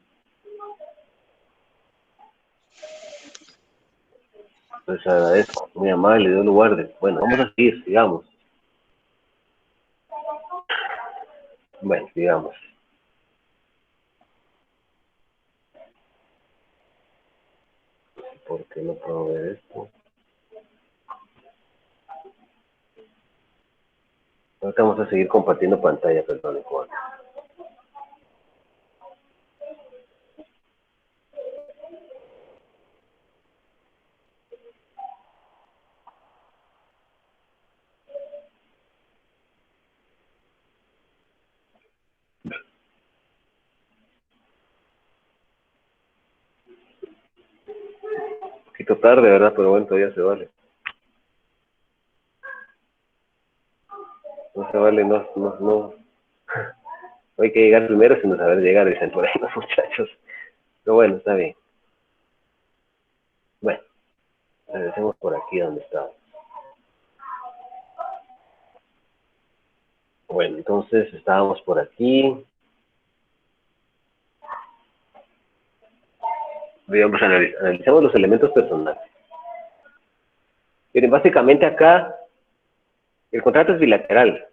Pues agradezco, muy amable, Dios lo guarde. Bueno, vamos a seguir, sigamos. Bueno, sigamos. ¿Por qué no puedo ver esto? Ahorita vamos a seguir compartiendo pantalla, perdón, Juan. Un poquito tarde, ¿verdad? Pero bueno, todavía se vale. No se vale, no hay que llegar primero sin saber llegar, dicen por ahí los muchachos. Pero bueno, está bien. Bueno, regresemos por aquí donde estamos. Bueno, entonces estábamos por aquí. Digamos, analizamos los elementos personales. Miren, básicamente acá el contrato es bilateral,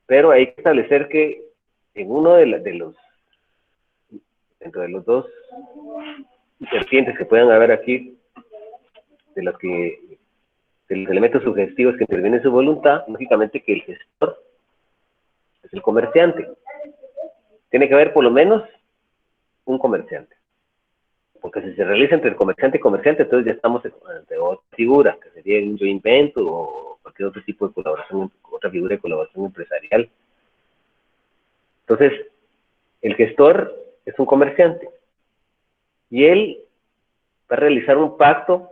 pero hay que establecer que en uno dentro de los dos vertientes que puedan haber aquí, de los elementos sugestivos que intervienen en su voluntad, lógicamente que el gestor es el comerciante. Tiene que haber por lo menos un comerciante. Porque si se realiza entre el comerciante y comerciante, entonces ya estamos ante otra figura, que sería un joint venture o cualquier otro tipo de colaboración, otra figura de colaboración empresarial. Entonces, el gestor es un comerciante y él va a realizar un pacto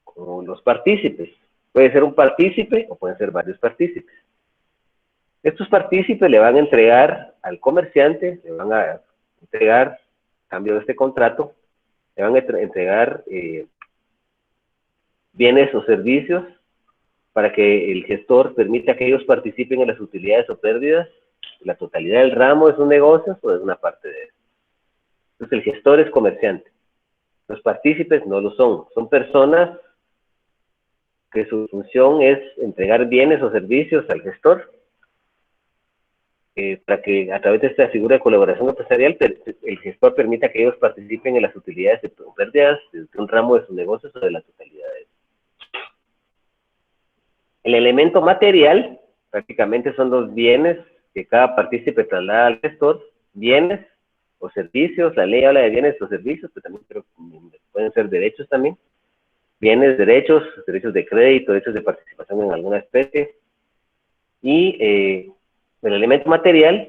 con los partícipes. Puede ser un partícipe o pueden ser varios partícipes. Estos partícipes le van a entregar al comerciante, le van a entregar, a cambio de este contrato, le van a entregar bienes o servicios para que el gestor permita que ellos participen en las utilidades o pérdidas de la totalidad del ramo de sus negocios o de una parte de él. Entonces, el gestor es comerciante. Los partícipes no lo son. Son personas que su función es entregar bienes o servicios al gestor para que a través de esta figura de colaboración empresarial el gestor permita que ellos participen en las utilidades o pérdidas de un ramo de sus negocios o de la totalidad de ellos. El elemento material prácticamente son los bienes que cada partícipe traslada al gestor, bienes o servicios. La ley habla de bienes o servicios, pero también creo que pueden ser derechos también. Bienes, derechos de crédito, derechos de participación en alguna especie. Y el elemento material,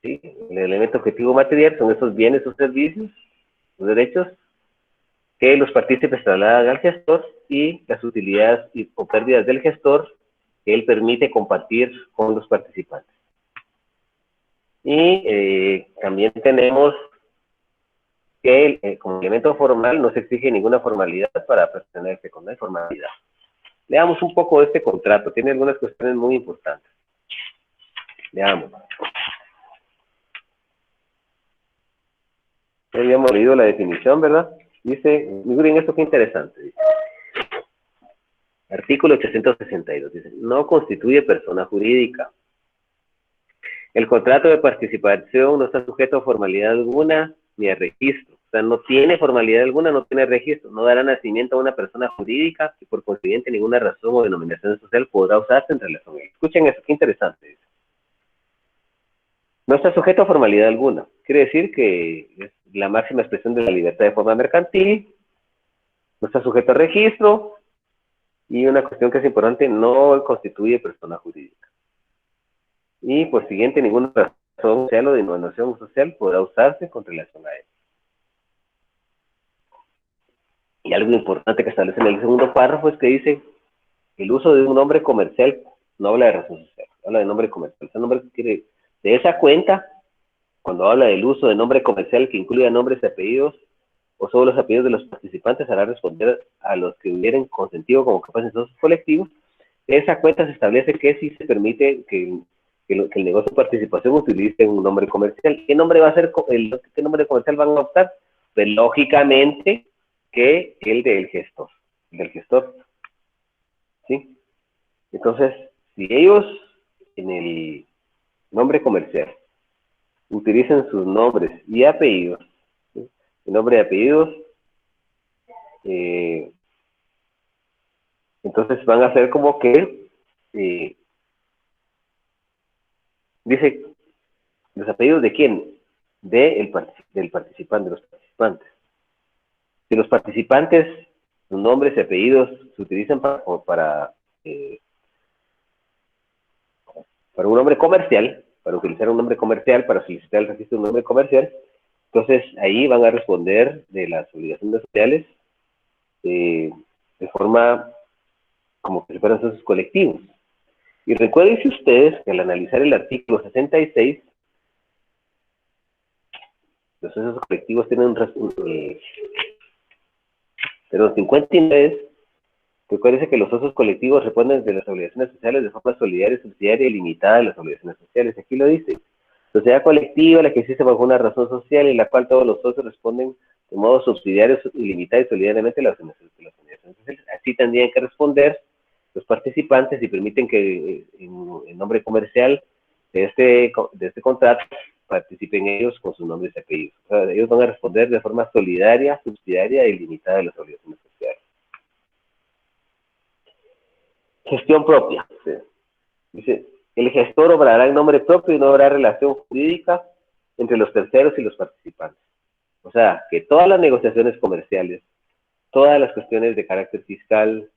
¿sí? El elemento objetivo material son esos bienes o servicios, los derechos que los partícipes trasladan al gestor y las utilidades o pérdidas del gestor que él permite compartir con los participantes. Y también tenemos que como elemento formal no se exige ninguna formalidad para pertenecer, con no hay formalidad. Veamos un poco de este contrato, tiene algunas cuestiones muy importantes. Veamos. Ya habíamos leído la definición, ¿verdad? Dice, miren esto qué interesante. Dice. Artículo 862, dice, no constituye persona jurídica. El contrato de participación no está sujeto a formalidad alguna ni a registro. O sea, no tiene formalidad alguna, no tiene registro. No dará nacimiento a una persona jurídica y por consiguiente ninguna razón o denominación social podrá usarse en relación a él. Escuchen eso, qué interesante. Dice. No está sujeto a formalidad alguna. Quiere decir que es la máxima expresión de la libertad de forma mercantil. No está sujeto a registro. Y una cuestión que es importante, no constituye persona jurídica. Y por siguiente, ninguna razón social o denominación social podrá usarse con relación a él. Y algo importante que establece en el segundo párrafo es que dice, el uso de un nombre comercial no habla de razón social, habla de nombre comercial. Ese nombre quiere, de esa cuenta, cuando habla del uso de nombre comercial que incluya nombres y apellidos, o solo los apellidos de los participantes, hará responder a los que hubieran consentido como capaces de socios colectivos. De esa cuenta se establece que sí se permite que el negocio de participación utilice un nombre comercial. ¿Qué nombre va a ser, qué nombre comercial van a optar? Pues lógicamente que el del gestor, ¿sí? Entonces, si ellos en el nombre comercial utilizan sus nombres y apellidos, ¿sí? El nombre y apellidos, entonces van a ser como que dice, ¿los apellidos de quién? Del participante, de los participantes. Si los participantes, sus nombres y apellidos se utilizan para un nombre comercial, para utilizar un nombre comercial, para solicitar el registro de un nombre comercial, entonces ahí van a responder de las obligaciones sociales de forma como que si fueran socios colectivos. Y recuérdense ustedes que al analizar el artículo 66, los socios colectivos tienen pero 59, recuérdense que los socios colectivos responden de las obligaciones sociales de forma solidaria, subsidiaria y limitada de las obligaciones sociales. Aquí lo dice. Sociedad colectiva, la que existe bajo una razón social en la cual todos los socios responden de modo subsidiario, ilimitado y solidariamente a las obligaciones sociales. Así tendrían que responder los participantes y permiten que en nombre comercial de este contrato participen ellos con sus nombres y apellidos. O sea, ellos van a responder de forma solidaria, subsidiaria e ilimitada de las obligaciones sociales. Gestión propia. ¿Sí? Dice, el gestor obrará en nombre propio y no habrá relación jurídica entre los terceros y los participantes. O sea, que todas las negociaciones comerciales, todas las cuestiones de carácter fiscal,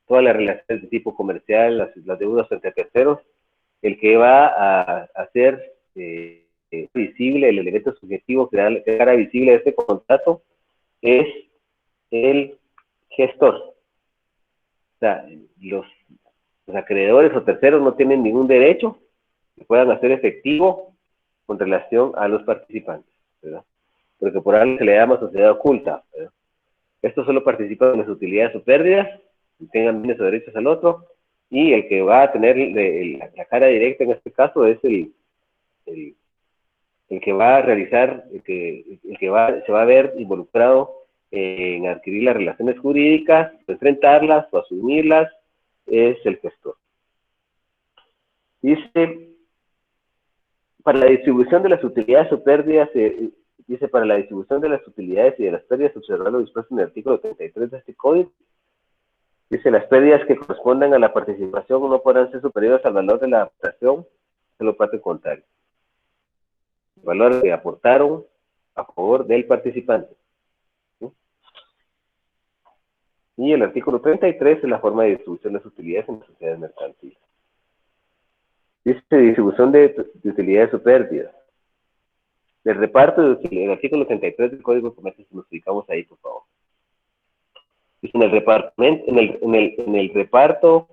todas las relaciones de tipo comercial, las deudas entre terceros, el que va a hacer visible el elemento subjetivo que hará visible este contrato es el gestor. O sea, los acreedores o terceros no tienen ningún derecho que puedan hacer efectivo con relación a los participantes, ¿verdad? Porque por algo se le llama sociedad oculta, ¿verdad? Estos solo participan en las utilidades o pérdidas tengan bienes o derechos al otro, y el que va a tener la cara directa en este caso es el que va a realizar, se va a ver involucrado en adquirir las relaciones jurídicas, enfrentarlas o asumirlas, es el gestor. Dice, para la distribución de las utilidades o pérdidas, dice, para la distribución de las utilidades y de las pérdidas, observar lo dispuesto en el artículo 33 de este código. Dice, las pérdidas que correspondan a la participación no podrán ser superiores al valor de la aportación, se lo parte contrario. El valor que aportaron a favor del participante. ¿Sí? Y el artículo 33 es la forma de distribución de las utilidades en las sociedades mercantiles. Dice distribución de utilidades o pérdidas. El reparto de utilidades, el artículo 33 del Código de Comercio, si nos ubicamos ahí, por favor. Dice, en el reparto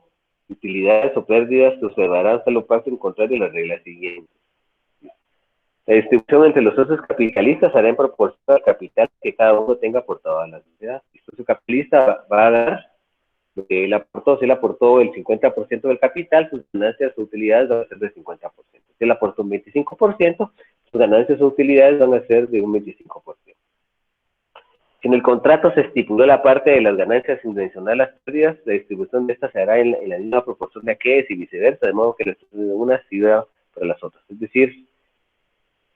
de utilidades o pérdidas se observarán solo paso en contrario de las reglas siguientes. La distribución entre los socios capitalistas hará en proporción al capital que cada uno tenga aportado a la sociedad. El socio capitalista va a dar lo que él aportó. Si él aportó el 50% del capital, sus ganancias o utilidades van a ser del 50%. Si él aportó un 25%, sus ganancias o utilidades van a ser de un 25%. Si en el contrato se estipuló la parte de las ganancias sin mencionar las pérdidas, la distribución de estas se hará en la misma proporción de aquellas y viceversa, de modo que una sirva para las otras. Es decir,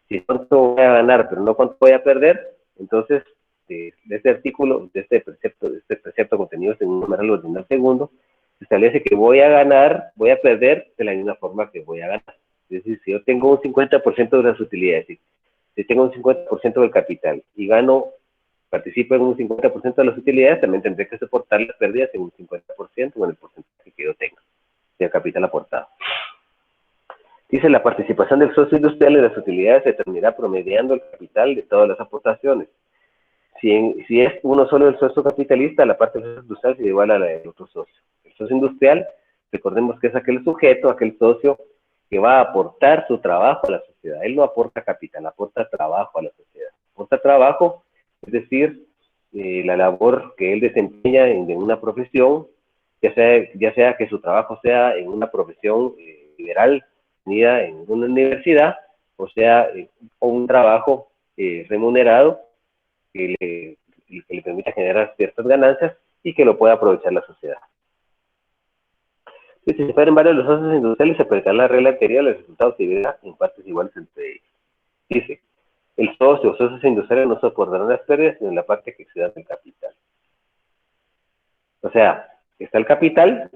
si cuánto voy a ganar, pero no cuánto voy a perder, entonces, de este artículo, de este precepto contenido en un numeral ordinal segundo, se establece que voy a ganar, voy a perder de la misma forma que voy a ganar. Es decir, si yo tengo un 50% de las utilidades, si tengo un 50% del capital y participo en un 50% de las utilidades, también tendré que soportar las pérdidas en un 50% o en el porcentaje que yo tenga de capital aportado. Dice, la participación del socio industrial en las utilidades se determinará promediando el capital de todas las aportaciones. Si es uno solo el socio capitalista, la parte del socio industrial se iguala a la del otro socio. El socio industrial, recordemos que es aquel sujeto, aquel socio que va a aportar su trabajo a la sociedad. Él no aporta capital, aporta trabajo a la sociedad. Aporta trabajo, es decir, la labor que él desempeña en una profesión, ya sea que su trabajo sea en una profesión liberal, en una universidad, o sea, un trabajo remunerado que le permita generar ciertas ganancias y que lo pueda aprovechar la sociedad. Si se separan varios de los socios industriales, se aplicará la regla anterior, los resultados se dividirán en partes iguales entre ellos. Dice, el socio o socios industriales no soportarán las pérdidas sino en la parte que exceda del capital. O sea, está el capital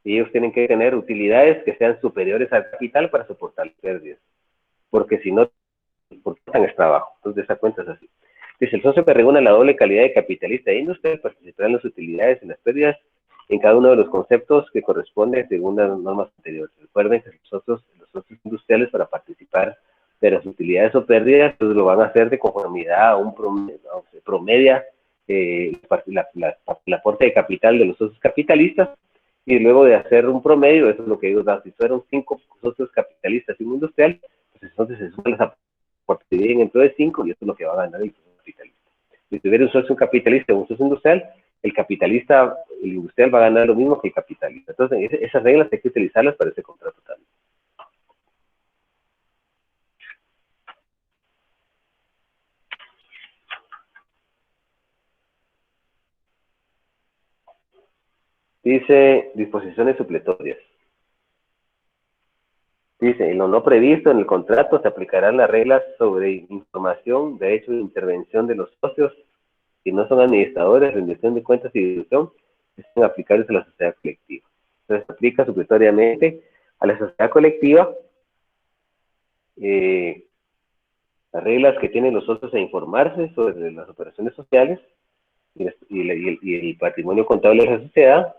y ellos tienen que tener utilidades que sean superiores al capital para soportar las pérdidas. Porque si no, soportan el trabajo. Entonces, esa cuenta es así. Dice, el socio que reúna la doble calidad de capitalista e industrial participará en las utilidades y en las pérdidas en cada uno de los conceptos que corresponden según las normas anteriores. Recuerden que los socios industriales para participar de las utilidades o pérdidas, pues lo van a hacer de conformidad a un promedia el aporte de capital de los socios capitalistas, y luego de hacer un promedio, eso es lo que ellos dan. Si fueron 5 socios capitalistas y un industrial, pues entonces se suman las aportes, se dividen entre 5 y eso es lo que va a ganar el socio capitalista. Si tuviera un socio capitalista o un socio industrial, el industrial va a ganar lo mismo que el capitalista. Entonces, esas reglas hay que utilizarlas para ese contrato también. Dice, disposiciones supletorias. Dice, en lo no previsto en el contrato se aplicarán las reglas sobre información, derecho de intervención de los socios, si no son administradores, rendición de cuentas y distribución, que son aplicables a la sociedad colectiva. Entonces, se aplica supletoriamente a la sociedad colectiva las reglas que tienen los socios a informarse sobre las operaciones sociales y el patrimonio contable de la sociedad,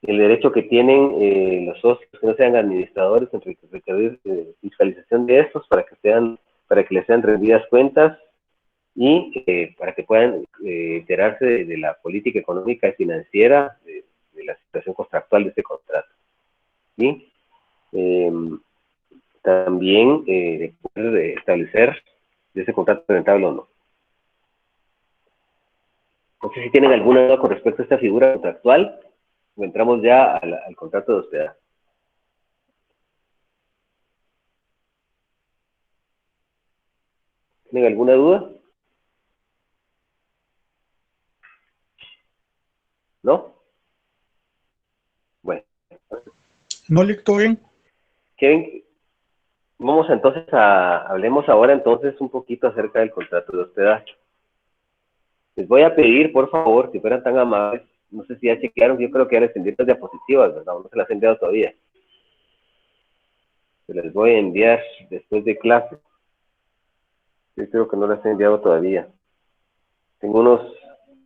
el derecho que tienen los socios que no sean administradores en requerir fiscalización de estos para que les sean rendidas cuentas y para que puedan enterarse de la política económica y financiera de la situación contractual de este contrato. ¿Sí? También poder establecer si ese contrato es rentable o no. No sé si tienen alguna duda con respecto a esta figura contractual o entramos ya al contrato de hospedaje. ¿Tienen alguna duda? ¿No? Bueno. No, Lick, ¿todo bien? Kevin, vamos entonces hablemos ahora entonces un poquito acerca del contrato de hospedaje. Les voy a pedir, por favor, si fueran tan amables, no sé si ya chequearon, yo creo que ya les envié las diapositivas, ¿verdad? No se las he enviado todavía. Se las voy a enviar después de clase. Yo creo que no las he enviado todavía. Tengo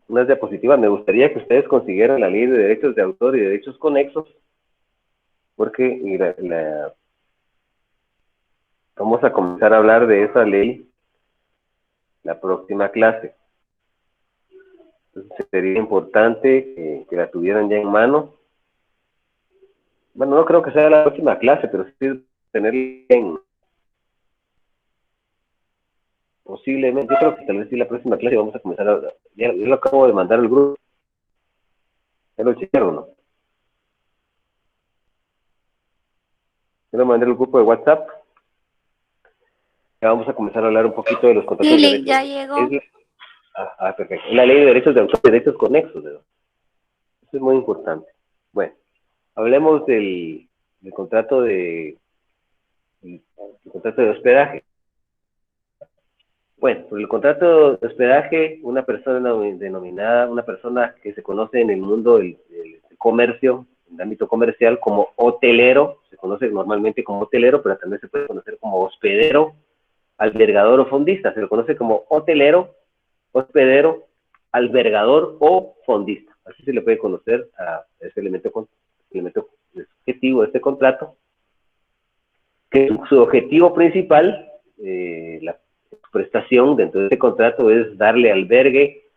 unas diapositivas. Me gustaría que ustedes consiguieran la ley de derechos de autor y derechos conexos, porque vamos a comenzar a hablar de esa ley la próxima clase. Entonces sería importante que la tuvieran ya en mano. Bueno, no creo que sea la próxima clase, pero sí tenerla en... Posiblemente, yo creo que tal vez sí la próxima clase vamos a comenzar a... Ya, yo lo acabo de mandar al grupo. ¿Ya lo chequearon, no? Yo lo mandé al grupo de WhatsApp. Ya vamos a comenzar a hablar un poquito de los contratos de Lick, derechos. ya llegó. Perfecto. Es la ley de derechos de autor y derechos conexos, ¿verdad? Eso es muy importante. Bueno, hablemos del contrato el contrato de hospedaje. Bueno, por el contrato de hospedaje, una persona denominada, una persona que se conoce en el mundo del comercio, en el ámbito comercial, como hotelero, se conoce normalmente como hotelero, pero también se puede conocer como hospedero, albergador o fondista. Se lo conoce como hotelero, hospedero, albergador o fondista. Así se le puede conocer a ese elemento objetivo de este contrato, que su objetivo principal, la prestación dentro de este contrato, es darle albergue,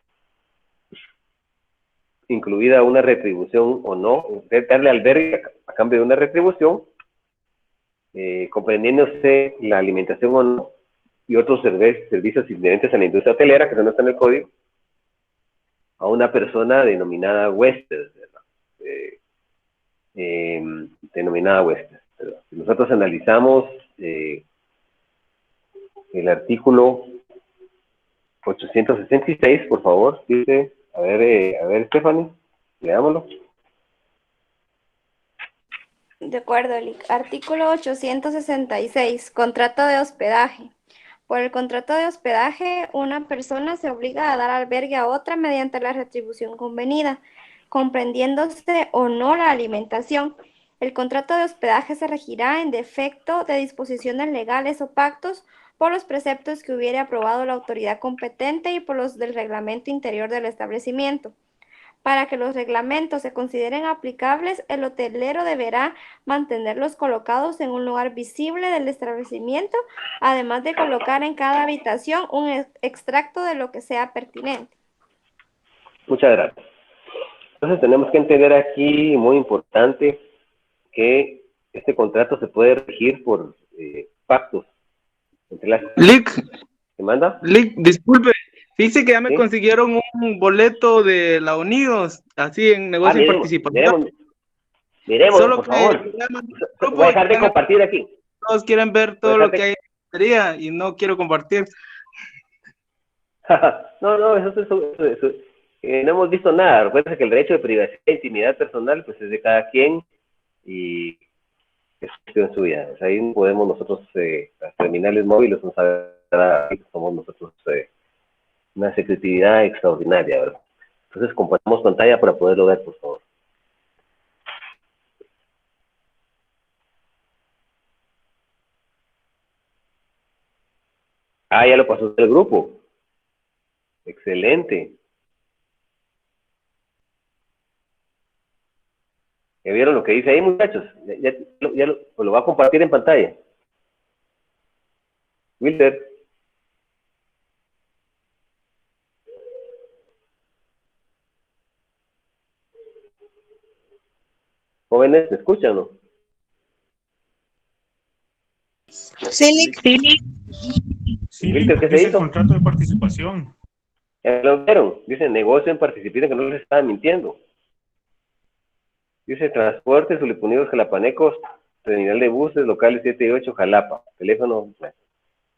incluida una retribución o no, darle albergue a cambio de una retribución, comprendiéndose la alimentación o no, y otros servicios inherentes a la industria hotelera, que no están en el código, a una persona denominada huésped, denominada huésped. Si nosotros analizamos el artículo 866, por favor, dice, a ver, Stephanie, leámoslo. De acuerdo, Lick. Artículo 866. Contrato de hospedaje. Por el contrato de hospedaje, una persona se obliga a dar albergue a otra mediante la retribución convenida, comprendiéndose o no la alimentación. El contrato de hospedaje se regirá en defecto de disposiciones legales o pactos por los preceptos que hubiere aprobado la autoridad competente y por los del reglamento interior del establecimiento. Para que los reglamentos se consideren aplicables, el hotelero deberá mantenerlos colocados en un lugar visible del establecimiento, además de colocar en cada habitación un extracto de lo que sea pertinente. Muchas gracias. Entonces tenemos que entender aquí, muy importante, que este contrato se puede regir por pactos entre las... Lick, ¿Se manda? Lick, disculpe. Fíjese que ya me ¿Sí? consiguieron un boleto de la Unidos, así en negocio y participación. Miremos, Solo por que favor. Voy a dejar de compartir aquí. Todos quieren ver todo lo que hay en la y no quiero compartir. No, eso no hemos visto nada. Recuerda que el derecho de privacidad e intimidad personal pues es de cada quien y es cuestión suya. O sea, ahí podemos nosotros, las terminales móviles, somos nosotros una secretividad extraordinaria, ¿verdad? Entonces compartamos pantalla para poderlo ver, por favor. Ya lo pasó el grupo. Excelente. ¿Ya vieron lo que dice ahí, muchachos? Ya lo va a compartir en pantalla. Wilder. Jóvenes, ¿me escuchan o no? Sí, Wilder, ¿qué se hizo? El contrato de participación. Ya lo vieron, dice negocio en participación, que no les estaba mintiendo. Dice transporte, Sulipunillos, Jalapanecos, terminal de buses, locales 7 y 8, Jalapa, teléfono. Bueno.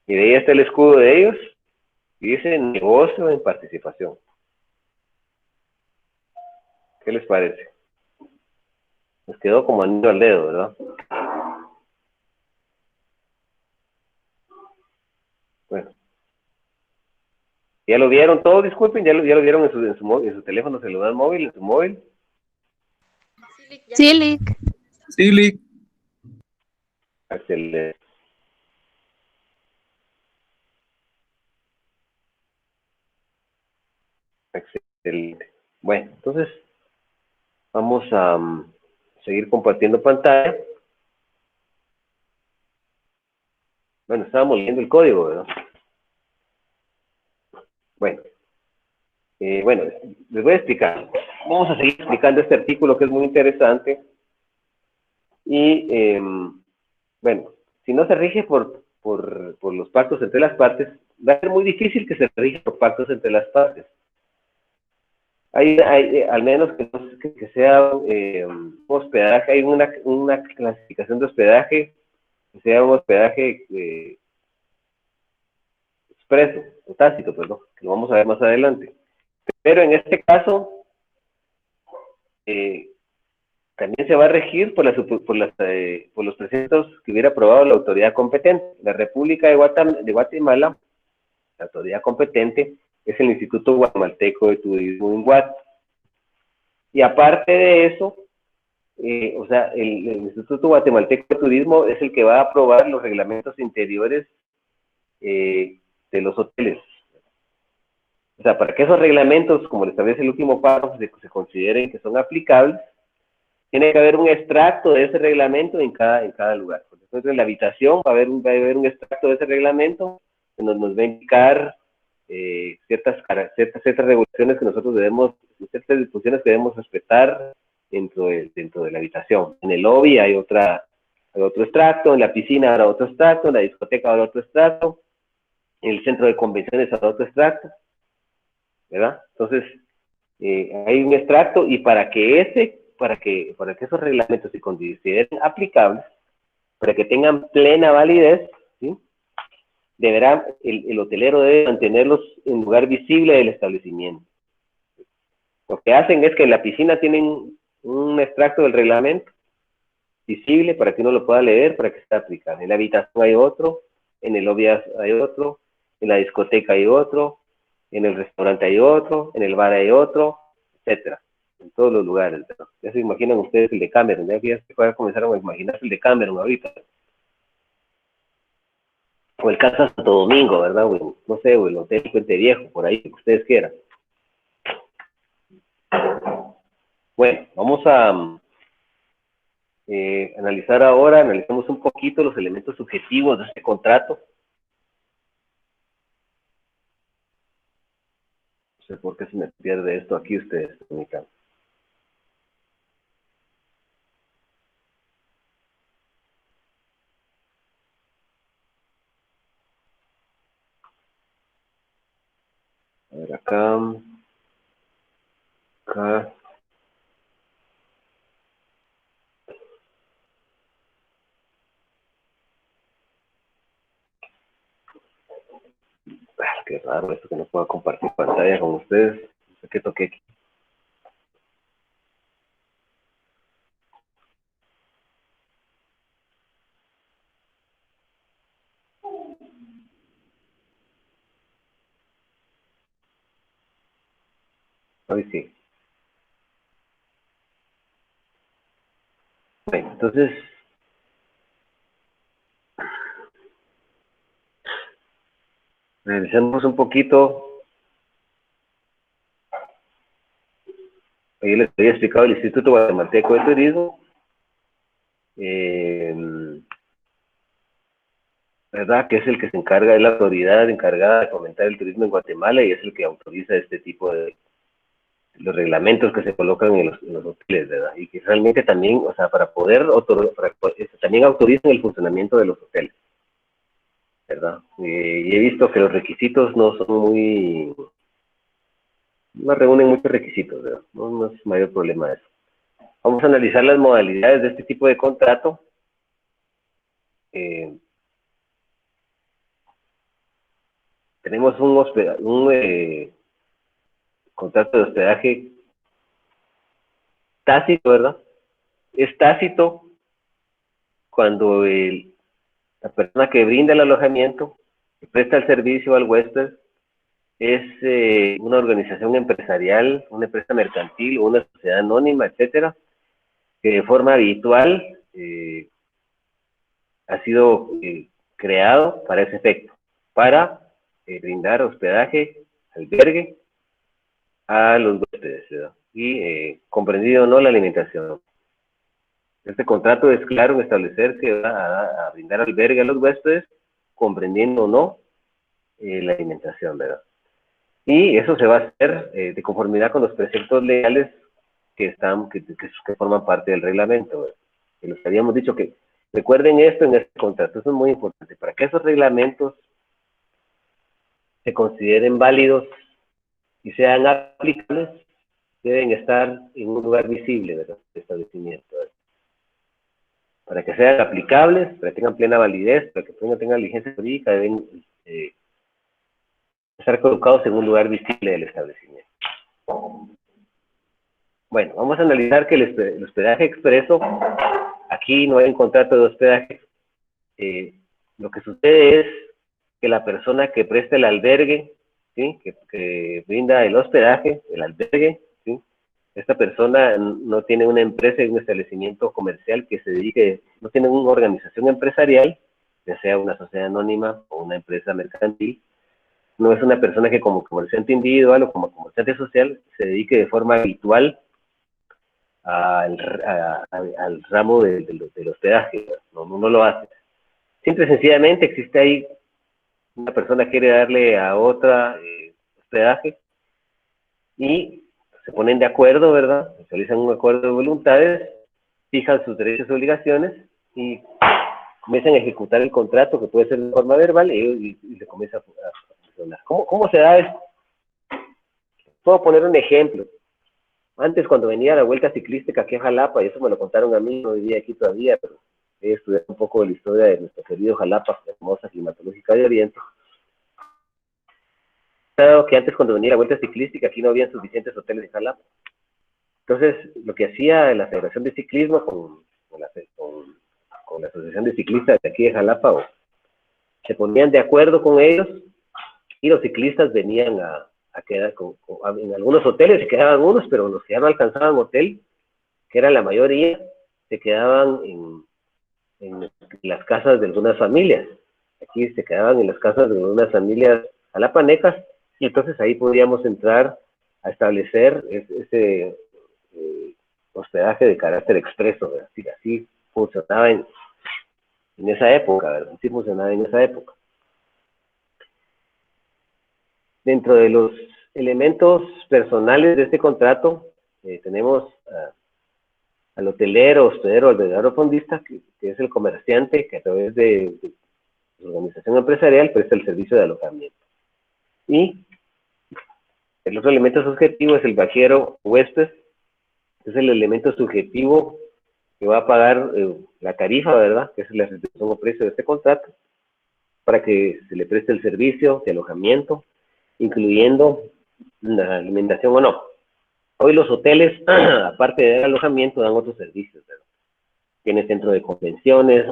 Y de ahí está el escudo de ellos, y dice negocio en participación. ¿Qué les parece? Les quedó como anillo al dedo, ¿verdad? Bueno. ¿Ya lo vieron todo? Disculpen, ¿ya lo vieron en su teléfono celular móvil, en su móvil? Sí, Lick. Sí, Lick. Excelente. Excelente. Bueno, entonces vamos a seguir compartiendo pantalla. Bueno, estábamos leyendo el código, ¿verdad? Bueno, bueno, les voy a explicar. Vamos a seguir explicando este artículo que es muy interesante. Y, bueno, si no se rige por los pactos entre las partes, va a ser muy difícil que se rija por pactos entre las partes. Hay al menos que sea hospedaje, hay una clasificación de hospedaje, que sea un hospedaje expreso, o tácito, perdón, que lo vamos a ver más adelante. Pero en este caso, también se va a regir por los preceptos que hubiera aprobado la autoridad competente. La República de Guatemala, la autoridad competente, es el Instituto Guatemalteco de Turismo INGUAT. Y aparte de eso, o sea, el Instituto Guatemalteco de Turismo es el que va a aprobar los reglamentos interiores de los hoteles. O sea, para que esos reglamentos, como le establece el último párrafo, se consideren que son aplicables, tiene que haber un extracto de ese reglamento en cada lugar. Entonces, en la habitación va a haber un extracto de ese reglamento que nos va a indicar ciertas regulaciones que nosotros debemos, ciertas disposiciones que debemos respetar dentro de la habitación. En el lobby hay otro extracto, en la piscina habrá otro extracto, en la discoteca habrá otro extracto, en el centro de convenciones habrá otro extracto, ¿verdad? Entonces, hay un extracto, y para que esos reglamentos se consideren aplicables, para que tengan plena validez, ¿sí?, deberá, el hotelero debe mantenerlos en lugar visible del establecimiento. Lo que hacen es que en la piscina tienen un extracto del reglamento visible para que uno lo pueda leer, para que esté aplicado. En la habitación hay otro, en el lobby hay otro, en la discoteca hay otro, en el restaurante hay otro, en el bar hay otro, etcétera, en todos los lugares, ¿verdad? Ya se imaginan ustedes el de Cameron, ya se pueden comenzar a imaginarse el de Cameron ahorita. O el Casa Santo Domingo, ¿verdad? O no sé, o el Hotel Puente Viejo, por ahí, que ustedes quieran. Bueno, vamos a analizamos un poquito los elementos subjetivos de este contrato. No sé por qué se me pierde esto aquí, ustedes, permítanme. A ver, acá. Qué raro esto que no puedo compartir pantalla con ustedes. No sé qué toqué aquí. Hoy sí. Bueno, entonces, revisemos un poquito. Ahí les había explicado el Instituto Guatemalteco de Turismo. ¿Verdad? Que es el que se encarga, es la autoridad encargada de fomentar el turismo en Guatemala, y es el que autoriza este tipo de los reglamentos que se colocan en los hoteles, ¿verdad? Y que realmente también, o sea, para poder también autorizan el funcionamiento de los hoteles, ¿verdad? Y he visto que los requisitos no son muy no reúnen muchos requisitos, ¿verdad? No es mayor problema eso. Vamos a analizar las modalidades de este tipo de contrato. Tenemos un contrato de hospedaje tácito, ¿verdad? Es tácito cuando la persona que brinda el alojamiento, que presta el servicio al huésped, es una organización empresarial, una empresa mercantil o una sociedad anónima, etcétera, que de forma habitual ha sido creado para ese efecto, para brindar hospedaje, albergue a los huéspedes, ¿verdad? Y comprendido o no la alimentación. Este contrato es claro en establecer que va a brindar albergue a los huéspedes, comprendiendo o no la alimentación, ¿verdad? Y eso se va a hacer de conformidad con los preceptos legales que forman parte del reglamento, ¿verdad? Que les habíamos dicho que recuerden esto en este contrato, eso es muy importante, para que esos reglamentos se consideren válidos y sean aplicables, deben estar en un lugar visible, ¿verdad?, de establecimiento, ¿verdad? Para que sean aplicables, para que tengan plena validez, para que tengan vigencia jurídica, deben estar colocados en un lugar visible del establecimiento. Bueno, vamos a analizar que el hospedaje expreso, aquí no hay un contrato de hospedaje. Lo que sucede es que la persona que presta el albergue, ¿sí?, que brinda el hospedaje, el albergue, ¿sí?, esta persona no tiene una empresa y un establecimiento comercial que se dedique, no tiene una organización empresarial, ya sea una sociedad anónima o una empresa mercantil. No es una persona que como comerciante individual o como comerciante social se dedique de forma habitual al ramo del hospedaje. No lo hace. Simple y sencillamente existe ahí una persona quiere darle a otra hospedaje y se ponen de acuerdo, ¿verdad? Realizan un acuerdo de voluntades, fijan sus derechos y obligaciones y comienzan a ejecutar el contrato, que puede ser de forma verbal, y se comienza a funcionar. ¿Cómo se da esto? Puedo poner un ejemplo. Antes, cuando venía la vuelta ciclística aquí a Jalapa, y eso me lo contaron a mí, no vivía aquí todavía, pero he estudiado un poco de la historia de nuestro querido Jalapa, la famosa climatológica de Oriente. Claro que antes, cuando venía la vuelta ciclística, aquí no había suficientes hoteles en Jalapa. Entonces, lo que hacía la Federación de Ciclismo con la Asociación de Ciclistas de aquí de Jalapa, se ponían de acuerdo con ellos y los ciclistas venían a quedar en algunos hoteles, se quedaban unos, pero los que ya no alcanzaban hotel, que era la mayoría, se quedaban en las casas de algunas familias. Aquí se quedaban en las casas de algunas familias jalapanecas, y entonces ahí podíamos entrar a establecer ese hospedaje de carácter expreso, ¿verdad? Así funcionaba en esa época, ¿verdad? Así funcionaba en esa época. Dentro de los elementos personales de este contrato, tenemos al hotelero, hospedero, albergador o fondista, que es el comerciante que a través de su organización empresarial presta el servicio de alojamiento. Y el otro elemento subjetivo es el viajero huésped, es el elemento subjetivo que va a pagar la tarifa, ¿verdad?, que es la retribución o precio de este contrato, para que se le preste el servicio de alojamiento, incluyendo la alimentación o no. Hoy los hoteles, aparte de dar alojamiento, dan otros servicios, ¿verdad? Tienen centro de convenciones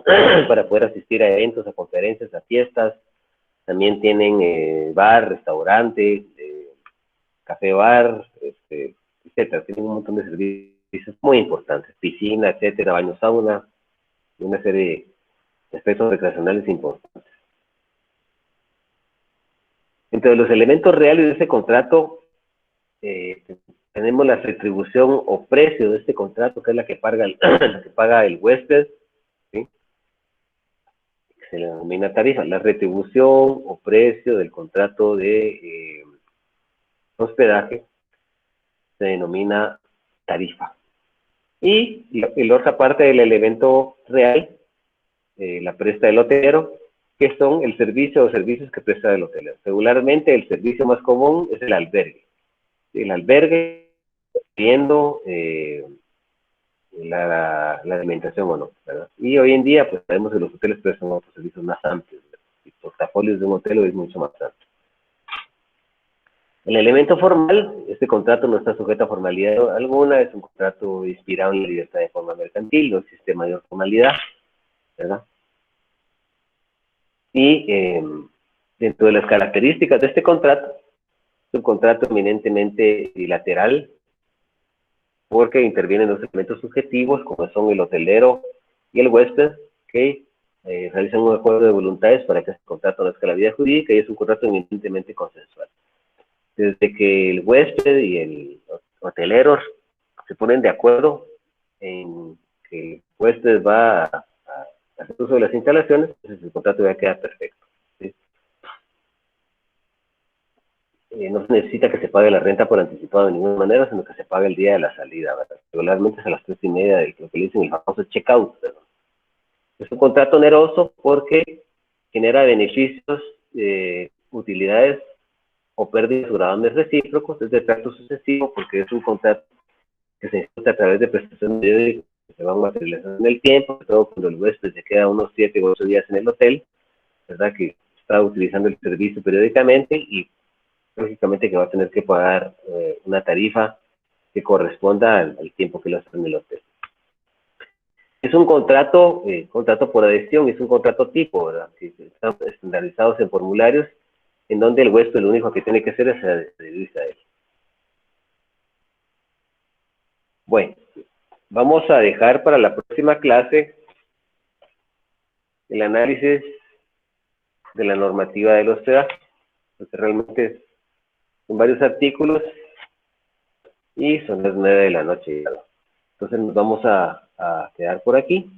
para poder asistir a eventos, a conferencias, a fiestas. También tienen bar, restaurante, café-bar, etcétera. Tienen un montón de servicios muy importantes. Piscina, etcétera, baño sauna, y una serie de aspectos recreacionales importantes. Entre los elementos reales de este contrato, tenemos la retribución o precio de este contrato, que es la que paga el huésped, ¿sí?, se le denomina tarifa. La retribución o precio del contrato de hospedaje se denomina tarifa. Y la otra parte del elemento real, la presta el hotelero, que son el servicio o servicios que presta el hotelero. Regularmente el servicio más común es el albergue. el albergue, viendo la alimentación o no, ¿verdad? Y hoy en día, pues sabemos que los hoteles prestan otros servicios más amplios, ¿verdad? Y portafolios de un hotel es mucho más amplio. El elemento formal, este contrato no está sujeto a formalidad alguna, es un contrato inspirado en la libertad de forma mercantil, no existe mayor formalidad, ¿verdad? Y dentro de las características de este contrato, es un contrato eminentemente bilateral, porque intervienen los elementos subjetivos, como son el hotelero y el huésped, que realizan un acuerdo de voluntades para que este contrato nazca la vida jurídica, y es un contrato eminentemente consensual. Desde que el huésped y el hotelero se ponen de acuerdo en que el huésped va a hacer uso de las instalaciones, entonces el contrato ya queda perfecto, ¿sí? No se necesita que se pague la renta por anticipado de ninguna manera, sino que se pague el día de la salida, ¿verdad? Regularmente es a las 3:30 de lo que le dicen el famoso checkout, ¿verdad? Es un contrato oneroso porque genera beneficios, utilidades o pérdidas o gravames recíprocos, es de trato sucesivo porque es un contrato que se ejecuta a través de prestaciones periódicas que se van materializando en el tiempo, sobre todo cuando el huésped se queda unos 7 o 8 días en el hotel, ¿verdad? Que está utilizando el servicio periódicamente y lógicamente que va a tener que pagar una tarifa que corresponda al tiempo que lo está en el hotel. Es un contrato por adhesión, es un contrato tipo, ¿verdad? Que están estandarizados en formularios en donde el huésped lo único que tiene que hacer es adherirse a él. Bueno, vamos a dejar para la próxima clase el análisis de la normativa del hospedaje, porque realmente son varios artículos y son las 9 de la noche. Entonces nos vamos a quedar por aquí.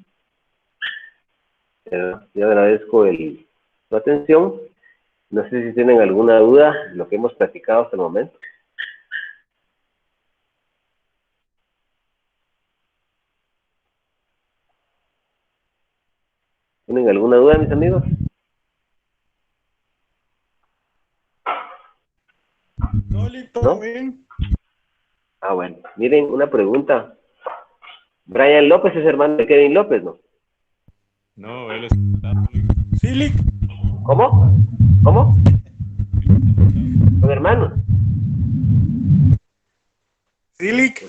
Yo agradezco su atención. No sé si tienen alguna duda de lo que hemos platicado hasta el momento. ¿Tienen alguna duda, mis amigos? ¿No? Ah, bueno. Miren, una pregunta. Brian López es hermano de Kevin López, ¿no? No, él es Silic. ¿Cómo? ¿Cómo? ¿Son hermanos? Silic.